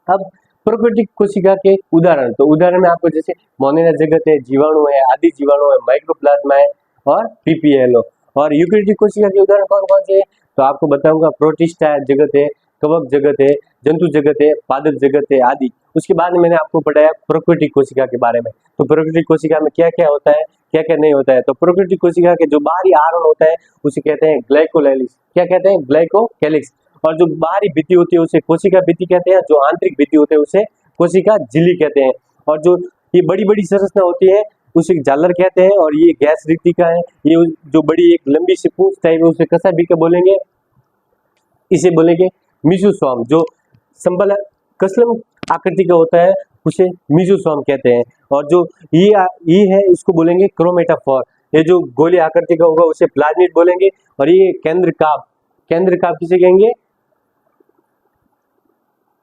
अब प्रोकैरियोटिक कोशिका के उदाहरण, तो उदाहरण में आपको जैसे मोनेरा जगत है, जीवाणु है, आदि जीवाणु है, माइक्रोप्लाज्मा है और पीपीएलओ। और यूकेरियोटिक कोशिका के उदाहरण कौन कौन से हैं, तो आपको बताऊंगा प्रोटिस्टा जगत है, कवक जगत है, जंतु जगत है, पादप जगत है आदि। उसके बाद मैंने आपको पढ़ाया प्रोकैरियोटिक कोशिका के बारे में। तो प्रोकैरियोटिक कोशिका में क्या क्या होता है, क्या क्या नहीं होता है। तो प्रोकैरियोटिक कोशिका के जो बाहरी आवरण होता है उसे कहते हैं ग्लाइकोलाइसिस। क्या कहते हैं, ग्लाइकोकैलिक्स। और जो बाहरी भित्ति होती है उसे कोशिका भित्ति कहते हैं, जो आंतरिक भित्ति होते हैं उसे कोशिका झिल्ली कहते हैं। और जो ये बड़ी बड़ी संरचना होती है उसे जालर कहते हैं। और ये गैस रीति का है, ये जो बड़ी एक लंबी सी पूंछ टाइप है उसे कसा भी बोलेंगे, इसे बोलेंगे मीसोसोम। जो संबल कसलम आकृति का होता है उसे मीसोसोम कहते हैं। और जो ये है इसको बोलेंगे क्रोमेटाफोर। ये जो गोली आकृति का होगा उसे प्लाज्मिड बोलेंगे। और ये केंद्रकाप, केंद्रकाप किसे कहेंगे,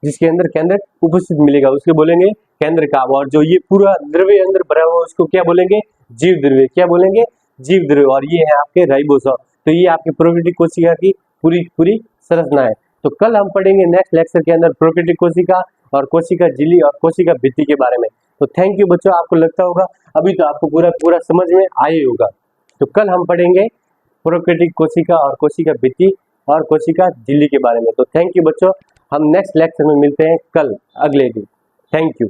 जिसके अंदर केंद्रक उपस्थित मिलेगा उसके बोलेंगे केंद्रकाप। और जो ये पूरा द्रव्य अंदर भरा हुआ उसको क्या बोलेंगे, जीव द्रव्य। क्या बोलेंगे, जीव द्रव्य। और ये है आपके राइबोसोम। तो ये आपके प्रोकैरियोटिक कोशिका की पूरी संरचना है। तो कल हम पढ़ेंगे नेक्स्ट लेक्चर के अंदर प्रोकैरियोटिक कोशिका और कोशिका झिल्ली और कोशिका भित्ति के बारे में। तो थैंक यू बच्चों, आपको लगता होगा अभी तो आपको पूरा समझ में आया होगा। तो कल हम पढ़ेंगे प्रोकैरियोटिक कोशिका और कोशिका भित्ति और कोशिका झिल्ली के बारे में। तो थैंक यू बच्चों, हम नेक्स्ट लेक्चर में मिलते हैं कल अगले दिन। Thank you.